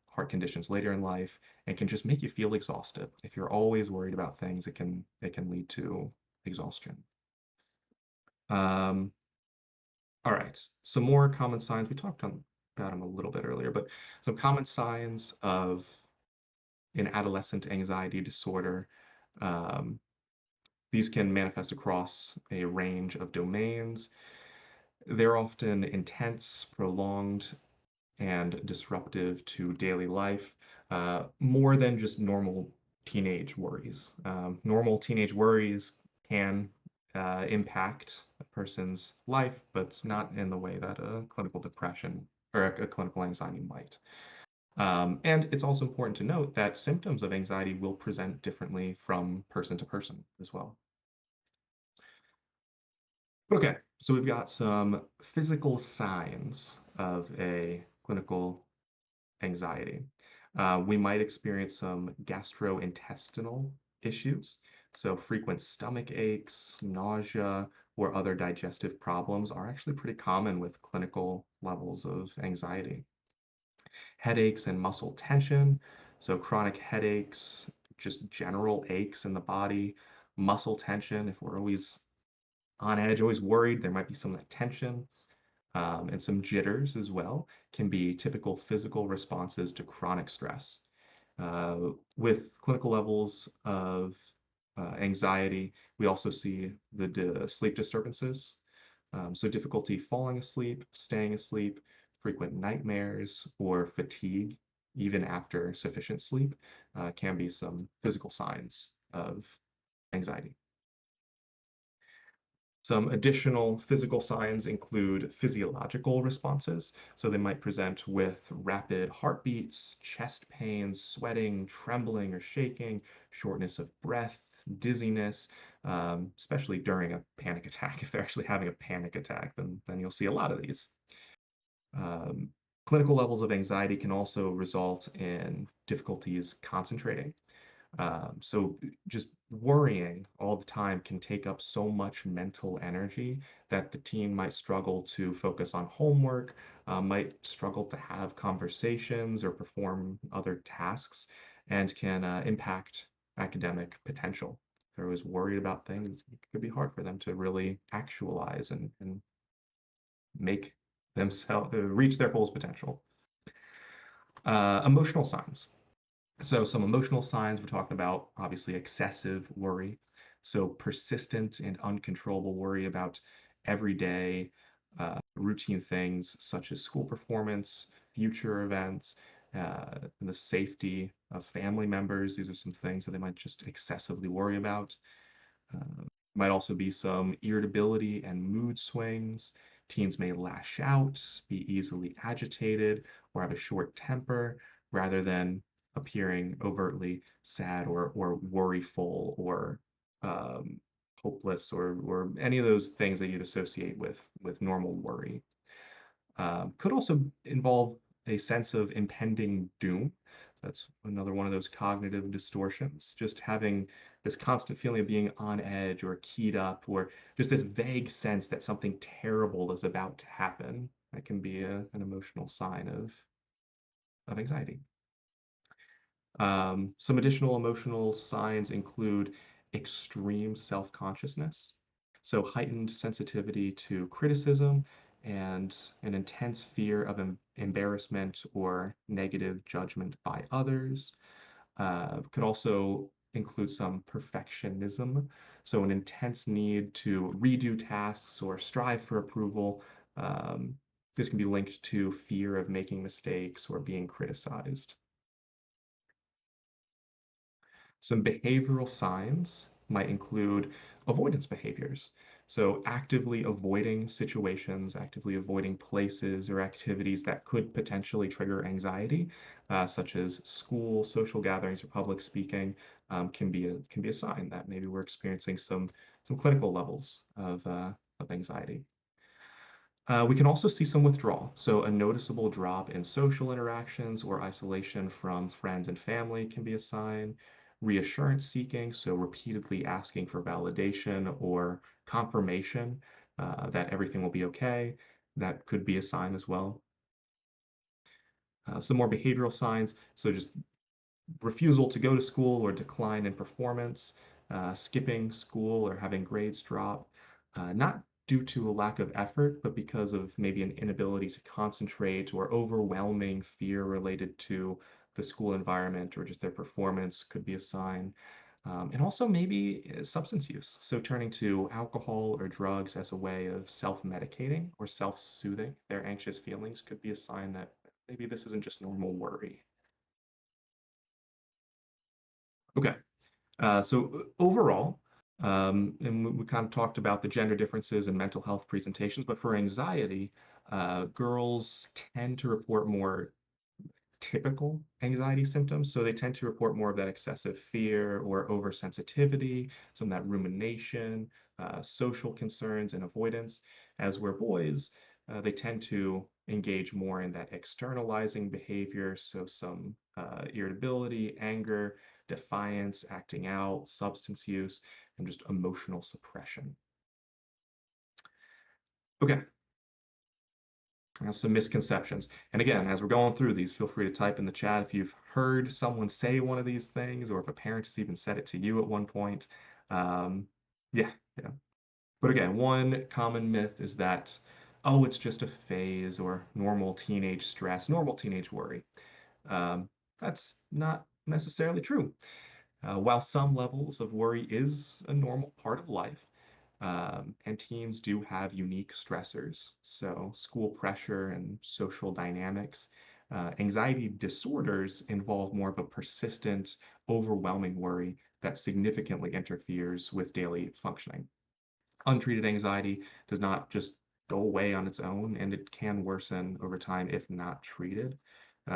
heart conditions later in life and can just make you feel exhausted. If you're always worried about things, it can lead to exhaustion. Um, all right, some more common signs. We talked about them a little bit earlier, but some common signs of an adolescent anxiety disorder. Um, these can manifest across a range of domains. They're often intense, prolonged, and disruptive to daily life, more than just normal teenage worries. Normal teenage worries can impact a person's life, but not in the way that a clinical depression or a clinical anxiety might. And it's also important to note that symptoms of anxiety will present differently from person to person as well. Okay, so we've got some physical signs of a clinical anxiety. We might experience some gastrointestinal issues. So, frequent stomach aches, nausea, or other digestive problems are actually pretty common with clinical levels of anxiety. Headaches and muscle tension. So, chronic headaches, just general aches in the body, muscle tension. If we're always on edge, always worried, there might be some of that tension. And some jitters as well can be typical physical responses to chronic stress. With clinical levels of anxiety, we also see the sleep disturbances. So, difficulty falling asleep, staying asleep, frequent nightmares, or fatigue, even after sufficient sleep, can be some physical signs of anxiety. Some additional physical signs include physiological responses. So they might present with rapid heartbeats, chest pains, sweating, trembling or shaking, shortness of breath, dizziness, especially during a panic attack. If they're actually having a panic attack, then you'll see a lot of these. Um, Clinical levels of anxiety can also result in difficulties concentrating. So just worrying all the time can take up so much mental energy that the teen might struggle to focus on homework, might struggle to have conversations or perform other tasks, and can impact academic potential. If they're always worried about things, it could be hard for them to really actualize and make themselves reach their fullest potential. Emotional signs. So, some emotional signs we're talking about obviously excessive worry. So, persistent and uncontrollable worry about everyday routine things such as school performance, future events, and the safety of family members. These are some things that they might just excessively worry about. Might also be some irritability and mood swings. Teens may lash out, be easily agitated, or have a short temper rather than appearing overtly sad or worryful or um, hopeless or any of those things that you'd associate with normal worry. Could also involve a sense of impending doom. That's another one of those cognitive distortions, just having this constant feeling of being on edge or keyed up, or just this vague sense that something terrible is about to happen. That can be an emotional sign of anxiety. Some additional emotional signs include extreme self consciousness, so heightened sensitivity to criticism and an intense fear of embarrassment or negative judgment by others. Could also include some perfectionism, so an intense need to redo tasks or strive for approval. Um, this can be linked to fear of making mistakes or being criticized. Some behavioral signs might include avoidance behaviors. So, actively avoiding situations, actively avoiding places or activities that could potentially trigger anxiety, such as school, social gatherings, or public speaking, can be a sign that maybe we're experiencing some clinical levels of anxiety. We can also see some withdrawal, so a noticeable drop in social interactions or isolation from friends and family can be a sign. Reassurance seeking, so repeatedly asking for validation or confirmation that everything will be okay, that could be a sign as well. Some more behavioral signs, so just refusal to go to school or decline in performance, skipping school or having grades drop, not due to a lack of effort, but because of maybe an inability to concentrate or overwhelming fear related to the school environment or just their performance could be a sign. And also maybe substance use. So turning to alcohol or drugs as a way of self-medicating or self-soothing their anxious feelings could be a sign that maybe this isn't just normal worry. Okay. So overall, and we kind of talked about the gender differences in mental health presentations, but for anxiety, girls tend to report more typical anxiety symptoms. So they tend to report more of that excessive fear or oversensitivity, some of that rumination, social concerns, and avoidance. As where boys, they tend to engage more in that externalizing behavior. So some irritability, anger, defiance, acting out, substance use, and just emotional suppression. Okay, some misconceptions. And again, as we're going through these, feel free to type in the chat if you've heard someone say one of these things, or if a parent has even said it to you at one point. Um, yeah, yeah. But again, one common myth is that, oh, it's just a phase or normal teenage stress, normal teenage worry. That's not necessarily true. While some levels of worry is a normal part of life, and teens do have unique stressors, so school pressure and social dynamics. Anxiety disorders involve more of a persistent, overwhelming worry that significantly interferes with daily functioning. Untreated anxiety does not just go away on its own, and it can worsen over time if not treated,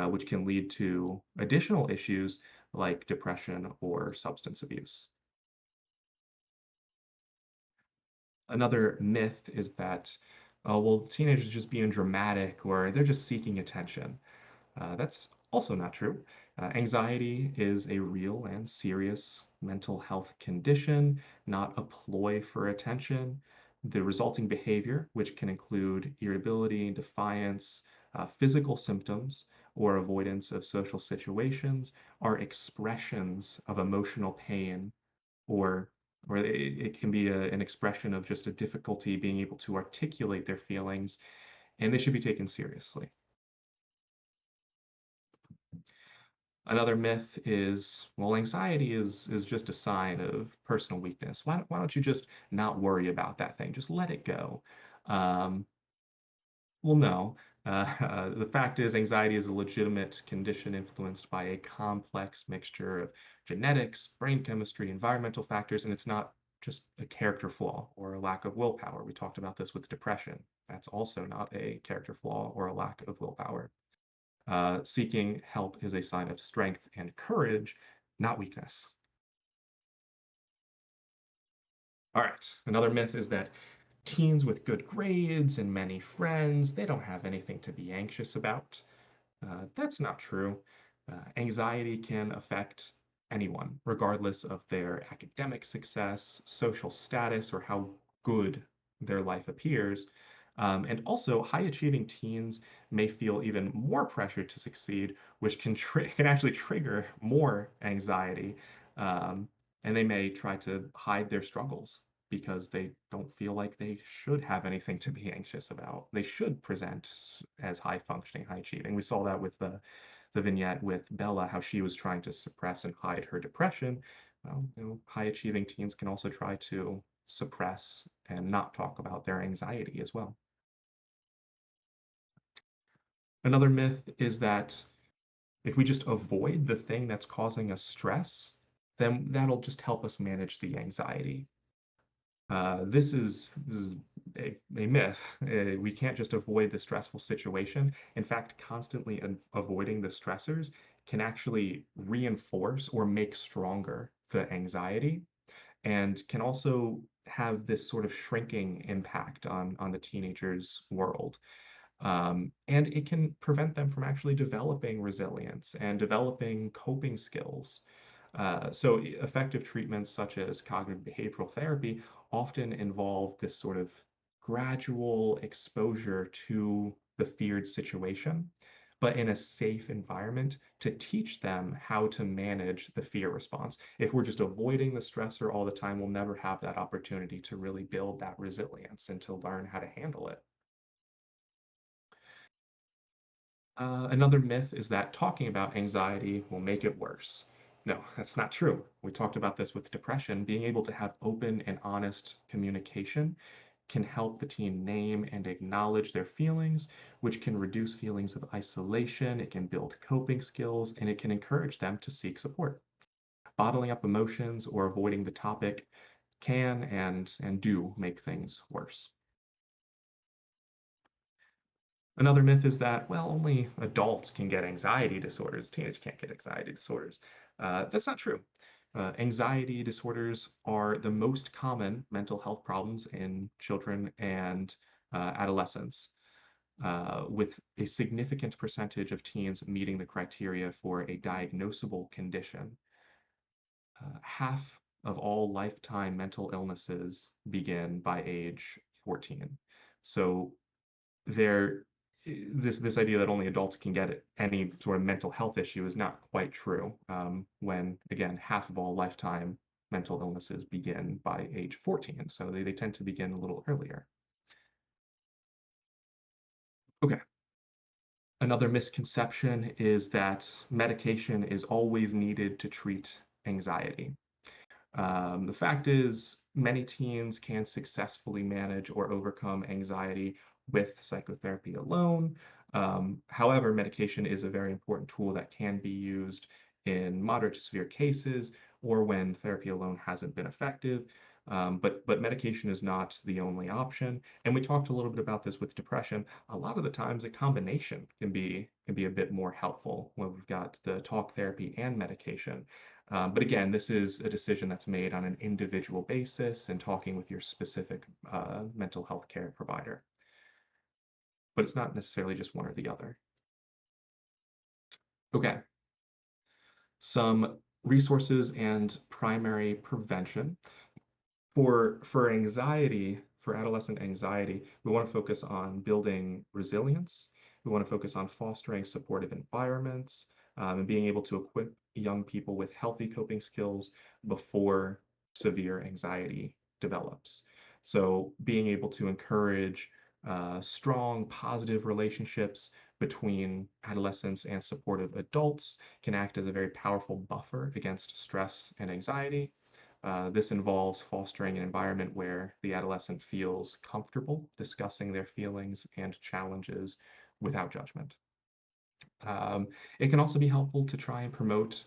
which can lead to additional issues like depression or substance abuse. Another myth is that, oh, well, teenagers are just being dramatic or they're just seeking attention. That's also not true. Anxiety is a real and serious mental health condition, not a ploy for attention. The resulting behavior, which can include irritability, defiance, physical symptoms, or avoidance of social situations, are expressions of emotional pain or it can be an expression of just a difficulty being able to articulate their feelings, and they should be taken seriously. Another myth is, well, anxiety is just a sign of personal weakness. Why don't you just not worry about that thing? Just let it go. Um, Well, no. The fact is, anxiety is a legitimate condition influenced by a complex mixture of genetics, brain chemistry, environmental factors, and it's not just a character flaw or a lack of willpower. We talked about this with depression. That's also not a character flaw or a lack of willpower. Seeking help is a sign of strength and courage, not weakness. All right, another myth is that teens with good grades and many friends, they don't have anything to be anxious about. That's not true. Anxiety can affect anyone, regardless of their academic success, social status, or how good their life appears. And also, high achieving teens may feel even more pressure to succeed, which can actually trigger more anxiety. Um, and they may try to hide their struggles because they don't feel like they should have anything to be anxious about. They should present as high functioning, high achieving. We saw that with the vignette with Bella, how she was trying to suppress and hide her depression. High achieving teens can also try to suppress and not talk about their anxiety as well. Another myth is that if we just avoid the thing that's causing us stress, then that'll just help us manage the anxiety. This is a myth. We can't just avoid the stressful situation. In fact, constantly avoiding the stressors can actually reinforce or make stronger the anxiety and can also have this sort of shrinking impact on the teenager's world. And it can prevent them from actually developing resilience and developing coping skills. So effective treatments such as cognitive behavioral therapy often involve this sort of gradual exposure to the feared situation, but in a safe environment to teach them how to manage the fear response. If we're just avoiding the stressor all the time, we'll never have that opportunity to really build that resilience and to learn how to handle it. Another myth is that talking about anxiety will make it worse. No, that's not true. We talked about this with depression. Being able to have open and honest communication can help the teen name and acknowledge their feelings, which can reduce feelings of isolation, it can build coping skills, and it can encourage them to seek support. Bottling up emotions or avoiding the topic can and do make things worse. Another myth is that, well, only adults can get anxiety disorders. Teenagers can't get anxiety disorders. That's not true. Anxiety disorders are the most common mental health problems in children and adolescents, with a significant percentage of teens meeting the criteria for a diagnosable condition. Half of all lifetime mental illnesses begin by age 14. So there, this idea that only adults can get any sort of mental health issue is not quite true. When again, half of all lifetime mental illnesses begin by age 14, so they tend to begin a little earlier. Okay. Another misconception is that medication is always needed to treat anxiety. The fact is, many teens can successfully manage or overcome anxiety with psychotherapy alone. However, medication is a very important tool that can be used in moderate to severe cases or when therapy alone hasn't been effective. But medication is not the only option. And we talked a little bit about this with depression. A lot of the times, a combination can be a bit more helpful when we've got the talk therapy and medication. But again, this is a decision that's made on an individual basis and talking with your specific mental health care provider. But it's not necessarily just one or the other. Okay, some resources and primary prevention. For anxiety, for adolescent anxiety, we want to focus on building resilience. We want to focus on fostering supportive environments, and being able to equip young people with healthy coping skills before severe anxiety develops. So being able to encourage strong, positive relationships between adolescents and supportive adults can act as a very powerful buffer against stress and anxiety. This involves fostering an environment where the adolescent feels comfortable discussing their feelings and challenges without judgment. Um, it can also be helpful to try and promote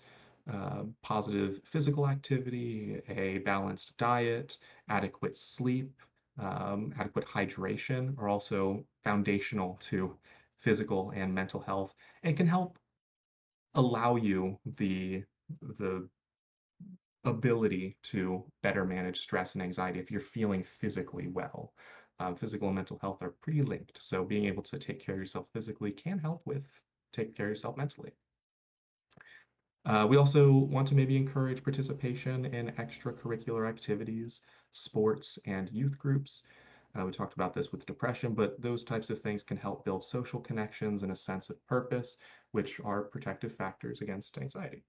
positive physical activity, a balanced diet, adequate sleep, adequate hydration are also foundational to physical and mental health, and can help allow you the ability to better manage stress and anxiety if you're feeling physically well. Physical and mental health are pretty linked, so being able to take care of yourself physically can help with taking care of yourself mentally. We also want to maybe encourage participation in extracurricular activities, sports, and youth groups. We talked about this with depression, but those types of things can help build social connections and a sense of purpose, which are protective factors against anxiety.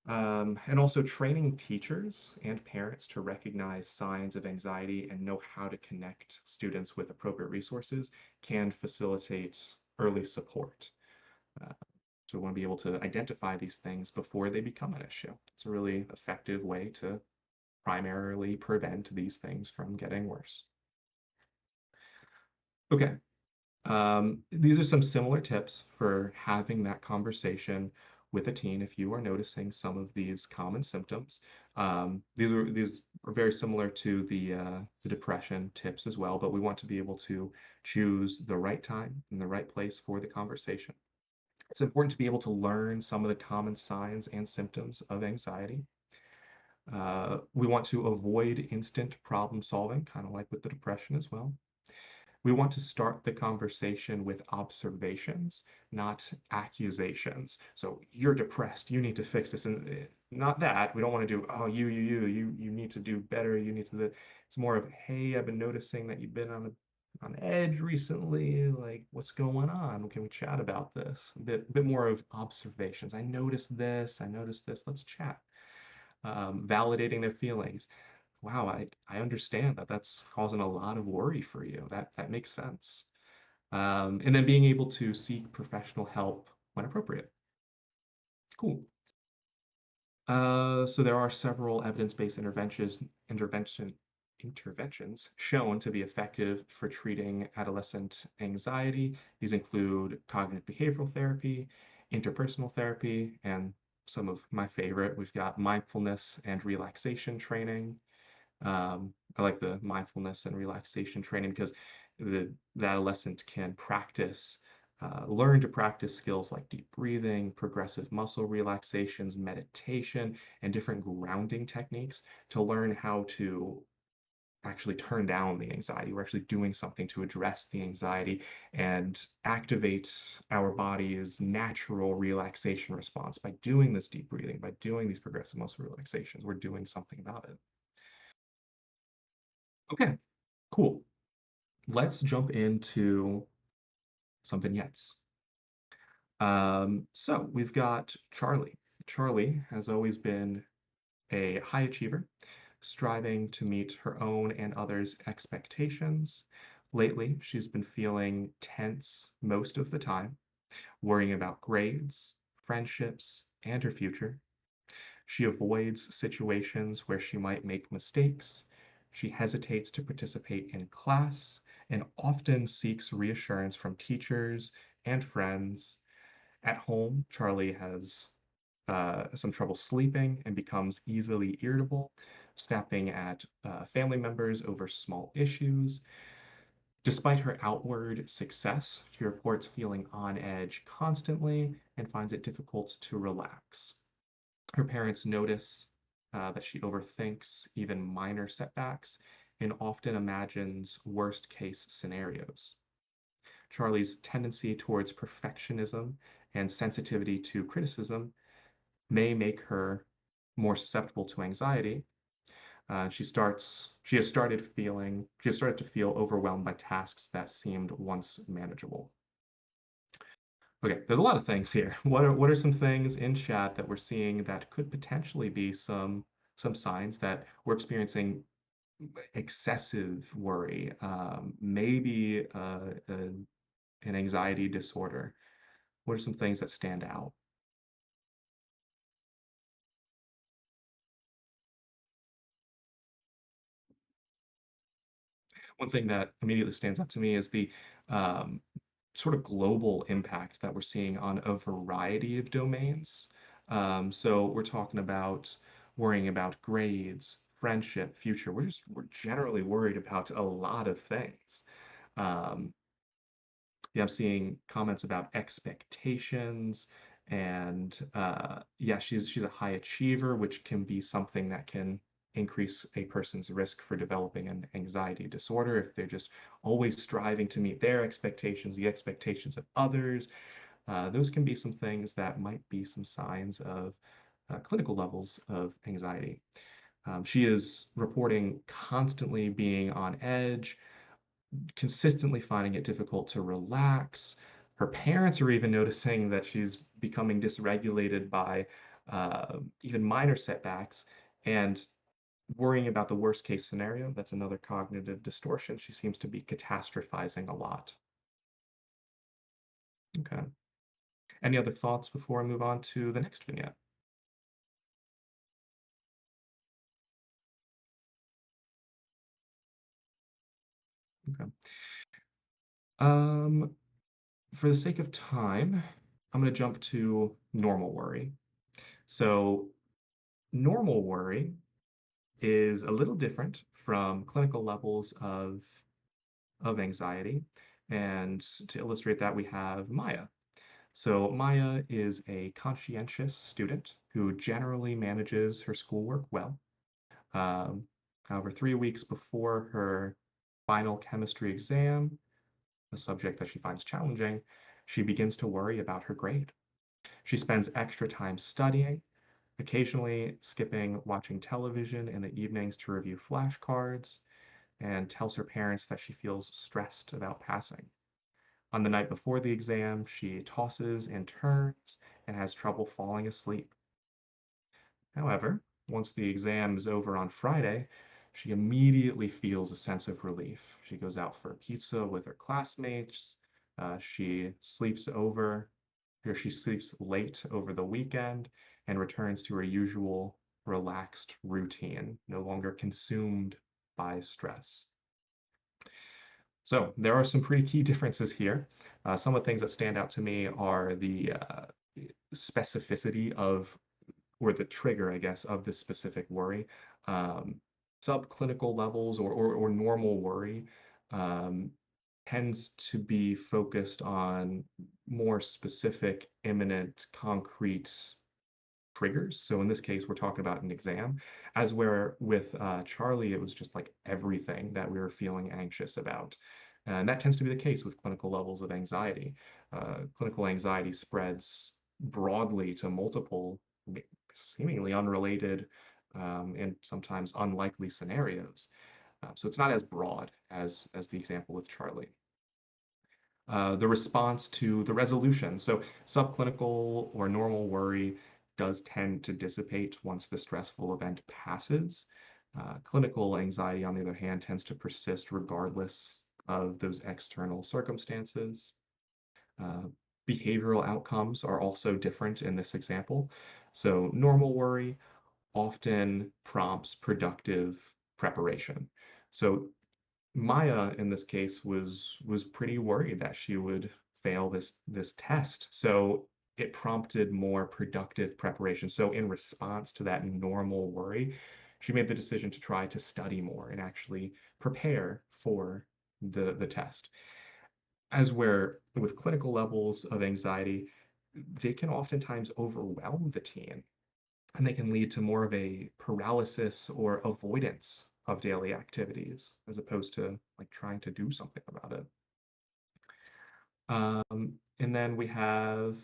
And also training teachers and parents to recognize signs of anxiety and know how to connect students with appropriate resources can facilitate early support. Uh, so we want to be able to identify these things before they become an issue. It's a really effective way to primarily prevent these things from getting worse. Okay, these are some similar tips for having that conversation with a teen if you are noticing some of these common symptoms. These are very similar to the depression tips as well, but we want to be able to choose the right time and the right place for the conversation. It's important to be able to learn some of the common signs and symptoms of anxiety. We want to avoid instant problem solving, kind of like with the depression as well. We want to start the conversation with observations, not accusations. So you're depressed, you need to fix this, and not that. We don't want to do, oh, you need to do better. You need to. It's more of, hey, I've been noticing that you've been on edge recently. Like, what's going on? Can we chat about this? A bit more of observations. I noticed this. I noticed this. Let's chat. Validating their feelings. Wow, I understand that that's causing a lot of worry for you. That makes sense. And then being able to seek professional help when appropriate. Cool. So there are several evidence-based interventions shown to be effective for treating adolescent anxiety. These include cognitive behavioral therapy, interpersonal therapy, and some of my favorite, we've got mindfulness and relaxation training. I like the mindfulness and relaxation training because the adolescent can learn to practice skills like deep breathing, progressive muscle relaxations, meditation, and different grounding techniques to learn how to actually turn down the anxiety. We're actually doing something to address the anxiety and activate our body's natural relaxation response by doing this deep breathing, by doing these progressive muscle relaxations. We're doing something about it. Okay, cool. Let's jump into some vignettes. So we've got Charlie. Charlie has always been a high achiever, striving to meet her own and others' expectations. Lately, she's been feeling tense most of the time, worrying about grades, friendships, and her future. She avoids situations where she might make mistakes. She hesitates to participate in class and often seeks reassurance from teachers and friends. At home, Charlie has some trouble sleeping and becomes easily irritable, snapping at family members over small issues. Despite her outward success, she reports feeling on edge constantly and finds it difficult to relax. Her parents notice that she overthinks even minor setbacks and often imagines worst case scenarios. Charlie's tendency towards perfectionism and sensitivity to criticism may make her more susceptible to anxiety. She has started to feel overwhelmed by tasks that seemed once manageable. Okay, there's a lot of things here. What are some things in chat that we're seeing that could potentially be some signs that we're experiencing excessive worry, maybe an anxiety disorder? What are some things that stand out? One thing that immediately stands out to me is the um, sort of global impact that we're seeing on a variety of domains. So we're talking about worrying about grades, friendship, future. We're generally worried about a lot of things. Um, yeah, I'm seeing comments about expectations and yeah, she's a high achiever, which can be something that can increase a person's risk for developing an anxiety disorder if they're just always striving to meet their expectations, the expectations of others. Those can be some things that might be some signs of clinical levels of anxiety. She is reporting constantly being on edge, consistently finding it difficult to relax. Her parents are even noticing that she's becoming dysregulated by even minor setbacks and worrying about the worst case scenario. That's another cognitive distortion. She seems to be catastrophizing a lot. Okay. Any other thoughts before I move on to the next vignette? Okay. Um, for the sake of time, I'm going to jump to normal worry. So, normal worry is a little different from clinical levels of anxiety. And to illustrate that, we have Maya. So Maya is a conscientious student who generally manages her schoolwork well. Um, However, 3 weeks before her final chemistry exam, a subject that she finds challenging, she begins to worry about her grade. She spends extra time studying, occasionally skipping watching television in the evenings to review flashcards, and tells her parents that she feels stressed about passing. On the night before the exam, she tosses and turns and has trouble falling asleep. However, once the exam is over on Friday, she immediately feels a sense of relief. She goes out for pizza with her classmates. She sleeps over, or she sleeps late over the weekend and returns to her usual relaxed routine, no longer consumed by stress. So there are some pretty key differences here. Some of the things that stand out to me are the specificity of, or the trigger, I guess, of this specific worry. Um, Subclinical levels or normal worry. Um, tends to be focused on more specific, imminent, concrete triggers. So in this case, we're talking about an exam, as where with Charlie, it was just like everything that we were feeling anxious about. And that tends to be the case with clinical levels of anxiety. Clinical anxiety spreads broadly to multiple, seemingly unrelated, and sometimes unlikely scenarios. So it's not as broad as the example with Charlie. The response to the resolution. So subclinical or normal worry does tend to dissipate once the stressful event passes. Clinical anxiety, on the other hand, tends to persist regardless of those external circumstances. Uh, Behavioral outcomes are also different in this example. So normal worry often prompts productive preparation. So Maya in this case was pretty worried that she would fail this test. So it prompted more productive preparation. So in response to that normal worry, she made the decision to try to study more and actually prepare for the test. As where with clinical levels of anxiety, they can oftentimes overwhelm the teen and they can lead to more of a paralysis or avoidance of daily activities as opposed to like trying to do something about it. And then we have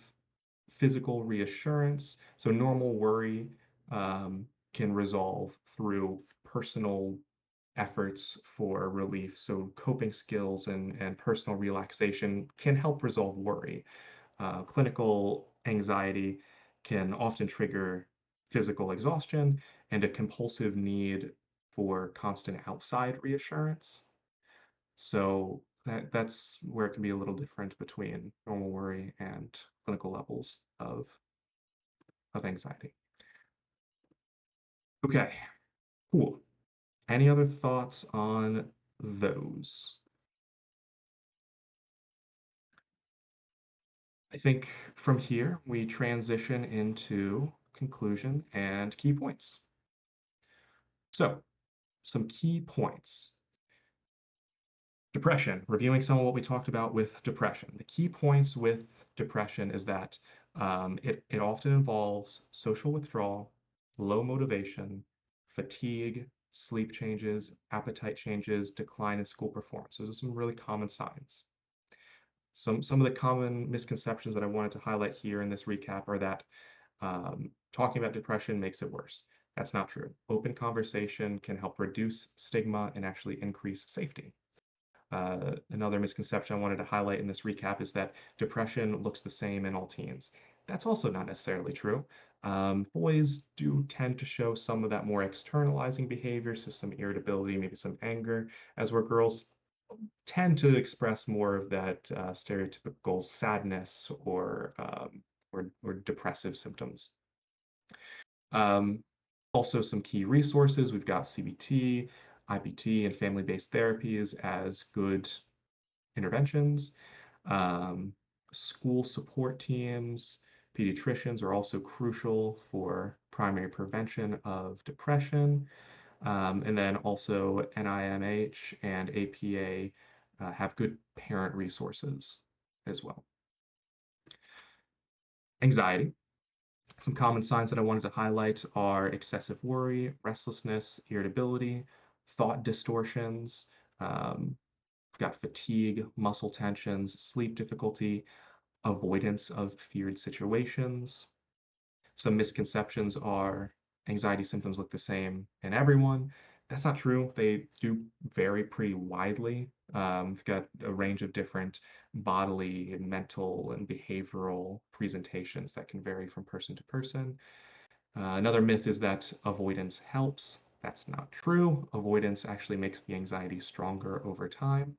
physical reassurance. So normal worry can resolve through personal efforts for relief. So coping skills and personal relaxation can help resolve worry. Clinical anxiety can often trigger physical exhaustion and a compulsive need for constant outside reassurance. So that's where it can be a little different between normal worry and clinical levels of anxiety. Okay, cool. Any other thoughts on those? I think from here we transition into conclusion and key points. So, some key points. Depression, reviewing some of what we talked about with depression. The key points with depression is that it often involves social withdrawal, low motivation, fatigue, sleep changes, appetite changes, decline in school performance. Those are some really common signs. Some of the common misconceptions that I wanted to highlight here in this recap are that talking about depression makes it worse. That's not true. Open conversation can help reduce stigma and actually increase safety. Another misconception I wanted to highlight in this recap is that depression looks the same in all teens. That's also not necessarily true. Boys do tend to show some of that more externalizing behavior, so some irritability, maybe some anger, as where girls tend to express more of that stereotypical sadness or depressive symptoms. Um, Also, some key resources. We've got CBT, IPT, and family-based therapies as good interventions. Um, School support teams, pediatricians are also crucial for primary prevention of depression. And then also NIMH and APA have good parent resources as well. Anxiety. Some common signs that I wanted to highlight are excessive worry, restlessness, irritability, thought distortions. We've got fatigue, muscle tensions, sleep difficulty, avoidance of feared situations. Some misconceptions are anxiety symptoms look the same in everyone. That's not true. They do vary pretty widely. We've got a range of different bodily, mental, and behavioral presentations that can vary from person to person. Another myth is that avoidance helps. That's not true. Avoidance actually makes the anxiety stronger over time.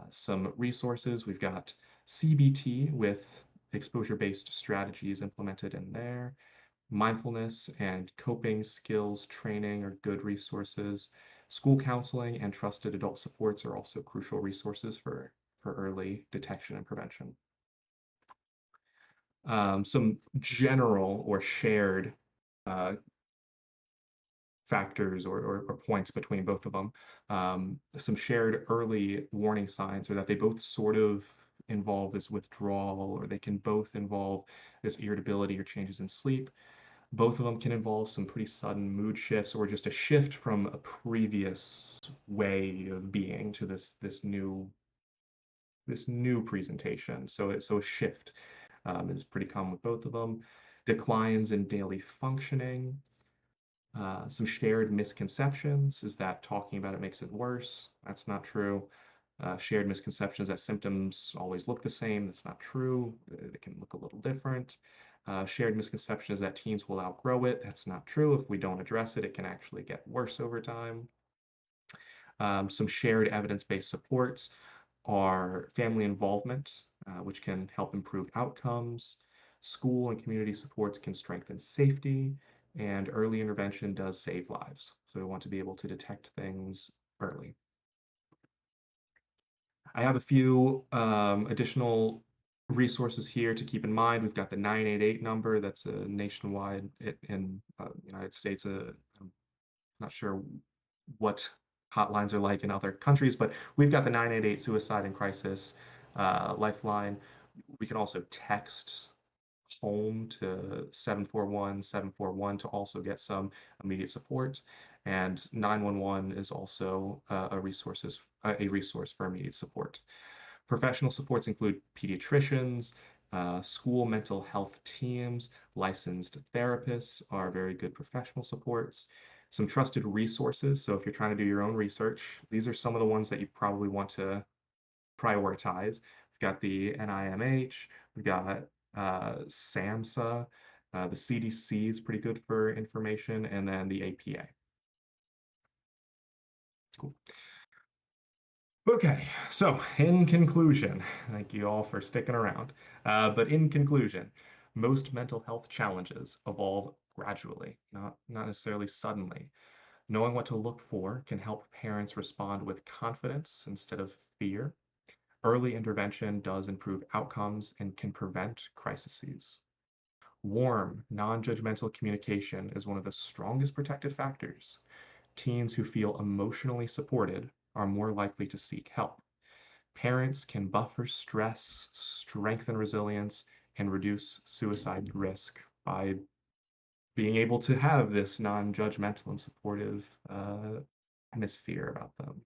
Some resources, we've got CBT with exposure-based strategies implemented in there. Mindfulness and coping skills training are good resources. School counseling and trusted adult supports are also crucial resources for early detection and prevention. Some general or shared uh, factors or points between both of them. Some shared early warning signs are that they both sort of involve this withdrawal, or they can both involve this irritability or changes in sleep. Both of them can involve some pretty sudden mood shifts or just a shift from a previous way of being to this new presentation. So a shift is pretty common with both of them. Declines in daily functioning. Some shared misconceptions is that talking about it makes it worse. That's not true. Shared misconceptions that symptoms always look the same. That's not true. They can look a little different. Shared misconception is that teens will outgrow it. That's not true. If we don't address it, it can actually get worse over time. Some shared evidence-based supports are family involvement, which can help improve outcomes. School and community supports can strengthen safety, and early intervention does save lives. So we want to be able to detect things early. I have a few additional resources here to keep in mind. We've got the 988 number. That's a nationwide in United States. I'm not sure what hotlines are like in other countries, but we've got the 988 Suicide and Crisis Lifeline. We can also text home to 741-741 to also get some immediate support. And 911 is also a resource for immediate support. Professional supports include pediatricians, school mental health teams, licensed therapists are very good professional supports. Some trusted resources. So if you're trying to do your own research, these are some of the ones that you probably want to prioritize. We've got the NIMH, we've got SAMHSA, the CDC is pretty good for information, and then the APA. Cool. Okay, so in conclusion, thank you all for sticking around. But in conclusion, most mental health challenges evolve gradually, not necessarily suddenly. Knowing what to look for can help parents respond with confidence instead of fear. Early intervention does improve outcomes and can prevent crises. Warm, non-judgmental communication is one of the strongest protective factors. Teens who feel emotionally supported are more likely to seek help. Parents can buffer stress, strengthen resilience, and reduce suicide risk by being able to have this non-judgmental and supportive atmosphere about them.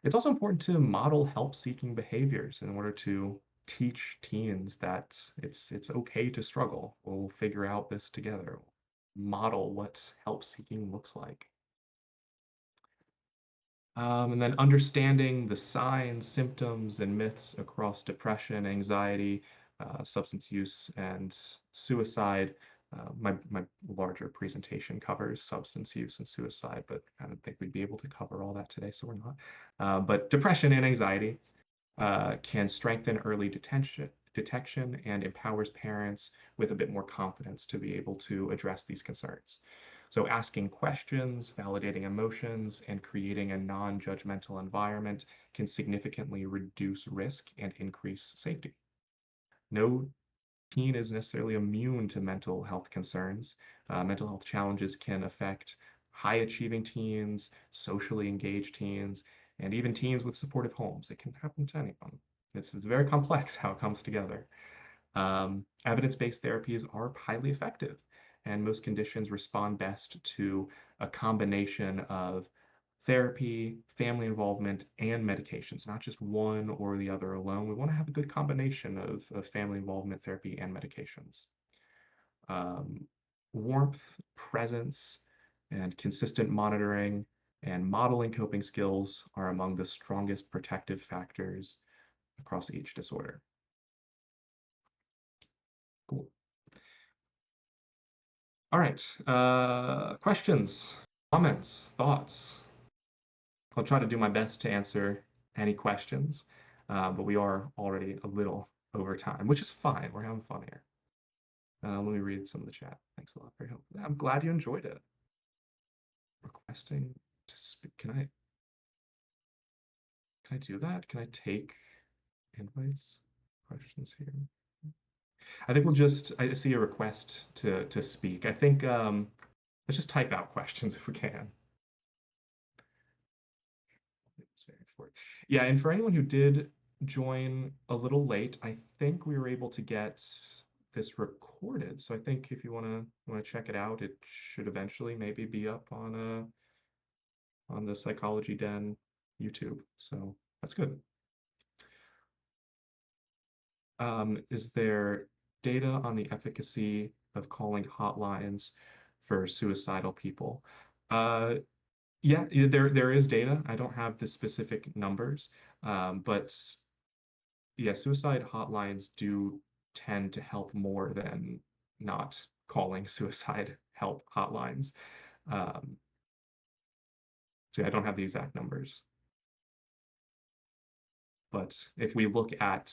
It's also important to model help-seeking behaviors in order to teach teens that it's okay to struggle. We'll figure out this together. Model what help-seeking looks like. And then understanding the signs, symptoms, and myths across depression, anxiety, substance use, and suicide. My larger presentation covers substance use and suicide, but I don't think we'd be able to cover all that today, so we're not. But depression and anxiety can strengthen early detection and empowers parents with a bit more confidence to be able to address these concerns. So asking questions, validating emotions, and creating a non-judgmental environment can significantly reduce risk and increase safety. No teen is necessarily immune to mental health concerns. Mental health challenges can affect high-achieving teens, socially engaged teens, and even teens with supportive homes. It can happen to anyone. It's very complex how it comes together. Evidence-based therapies are highly effective, and most conditions respond best to a combination of therapy, family involvement, and medications, not just one or the other alone. We want to have a good combination of family involvement, therapy, and medications. Warmth, presence, and consistent monitoring and modeling coping skills are among the strongest protective factors across each disorder. Cool. All right. Questions, comments, thoughts? I'll try to do my best to answer any questions, but we are already a little over time, which is fine. We're having fun here. Let me read some of the chat. Thanks a lot for your help. I'm glad you enjoyed it. Requesting to speak. Can I do that? Can I take invites? Questions here? I think I see a request to speak. I think Let's just type out questions if we can. It's very important. Yeah, and for anyone who did join a little late, I think we were able to get this recorded. So I think if you want to check it out, it should eventually maybe be up on the Psychology Den YouTube. So that's good. Is there data on the efficacy of calling hotlines for suicidal people? Uh, yeah, there is data. I don't have the specific numbers, but yeah, suicide hotlines do tend to help more than not calling suicide help hotlines. Um, so I don't have the exact numbers, but if we look at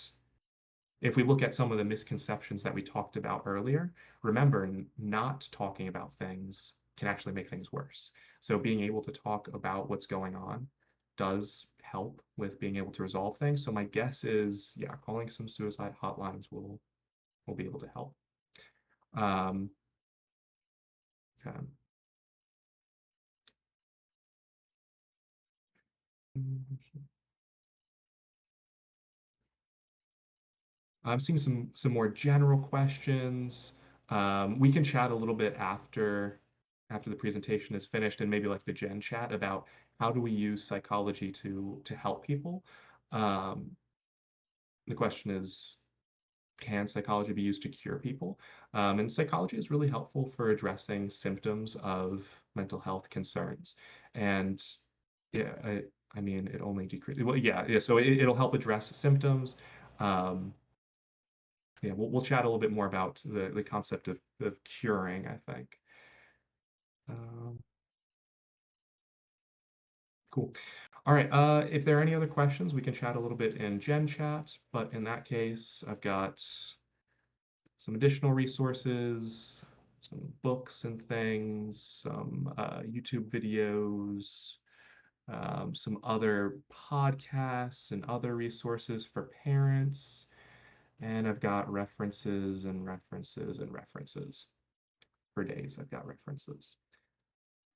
some of the misconceptions that we talked about earlier, remember, not talking about things can actually make things worse. So being able to talk about what's going on does help with being able to resolve things. So my guess is, yeah, calling some suicide hotlines will be able to help. Um, okay. I'm seeing some more general questions. We can chat a little bit after the presentation is finished and maybe like the Gen chat about how do we use psychology to help people. Um, the question is, can psychology be used to cure people? And psychology is really helpful for addressing symptoms of mental health concerns. And yeah, I mean, it only decreases. Well, yeah. So it'll help address symptoms. Um, yeah, we'll chat a little bit more about the concept of curing, I think. Um, cool. All right. If there are any other questions, we can chat a little bit in Gen Chat. But in that case, I've got some additional resources, some books and things, some YouTube videos, some other podcasts and other resources for parents. And I've got references and references and references. For days, I've got references.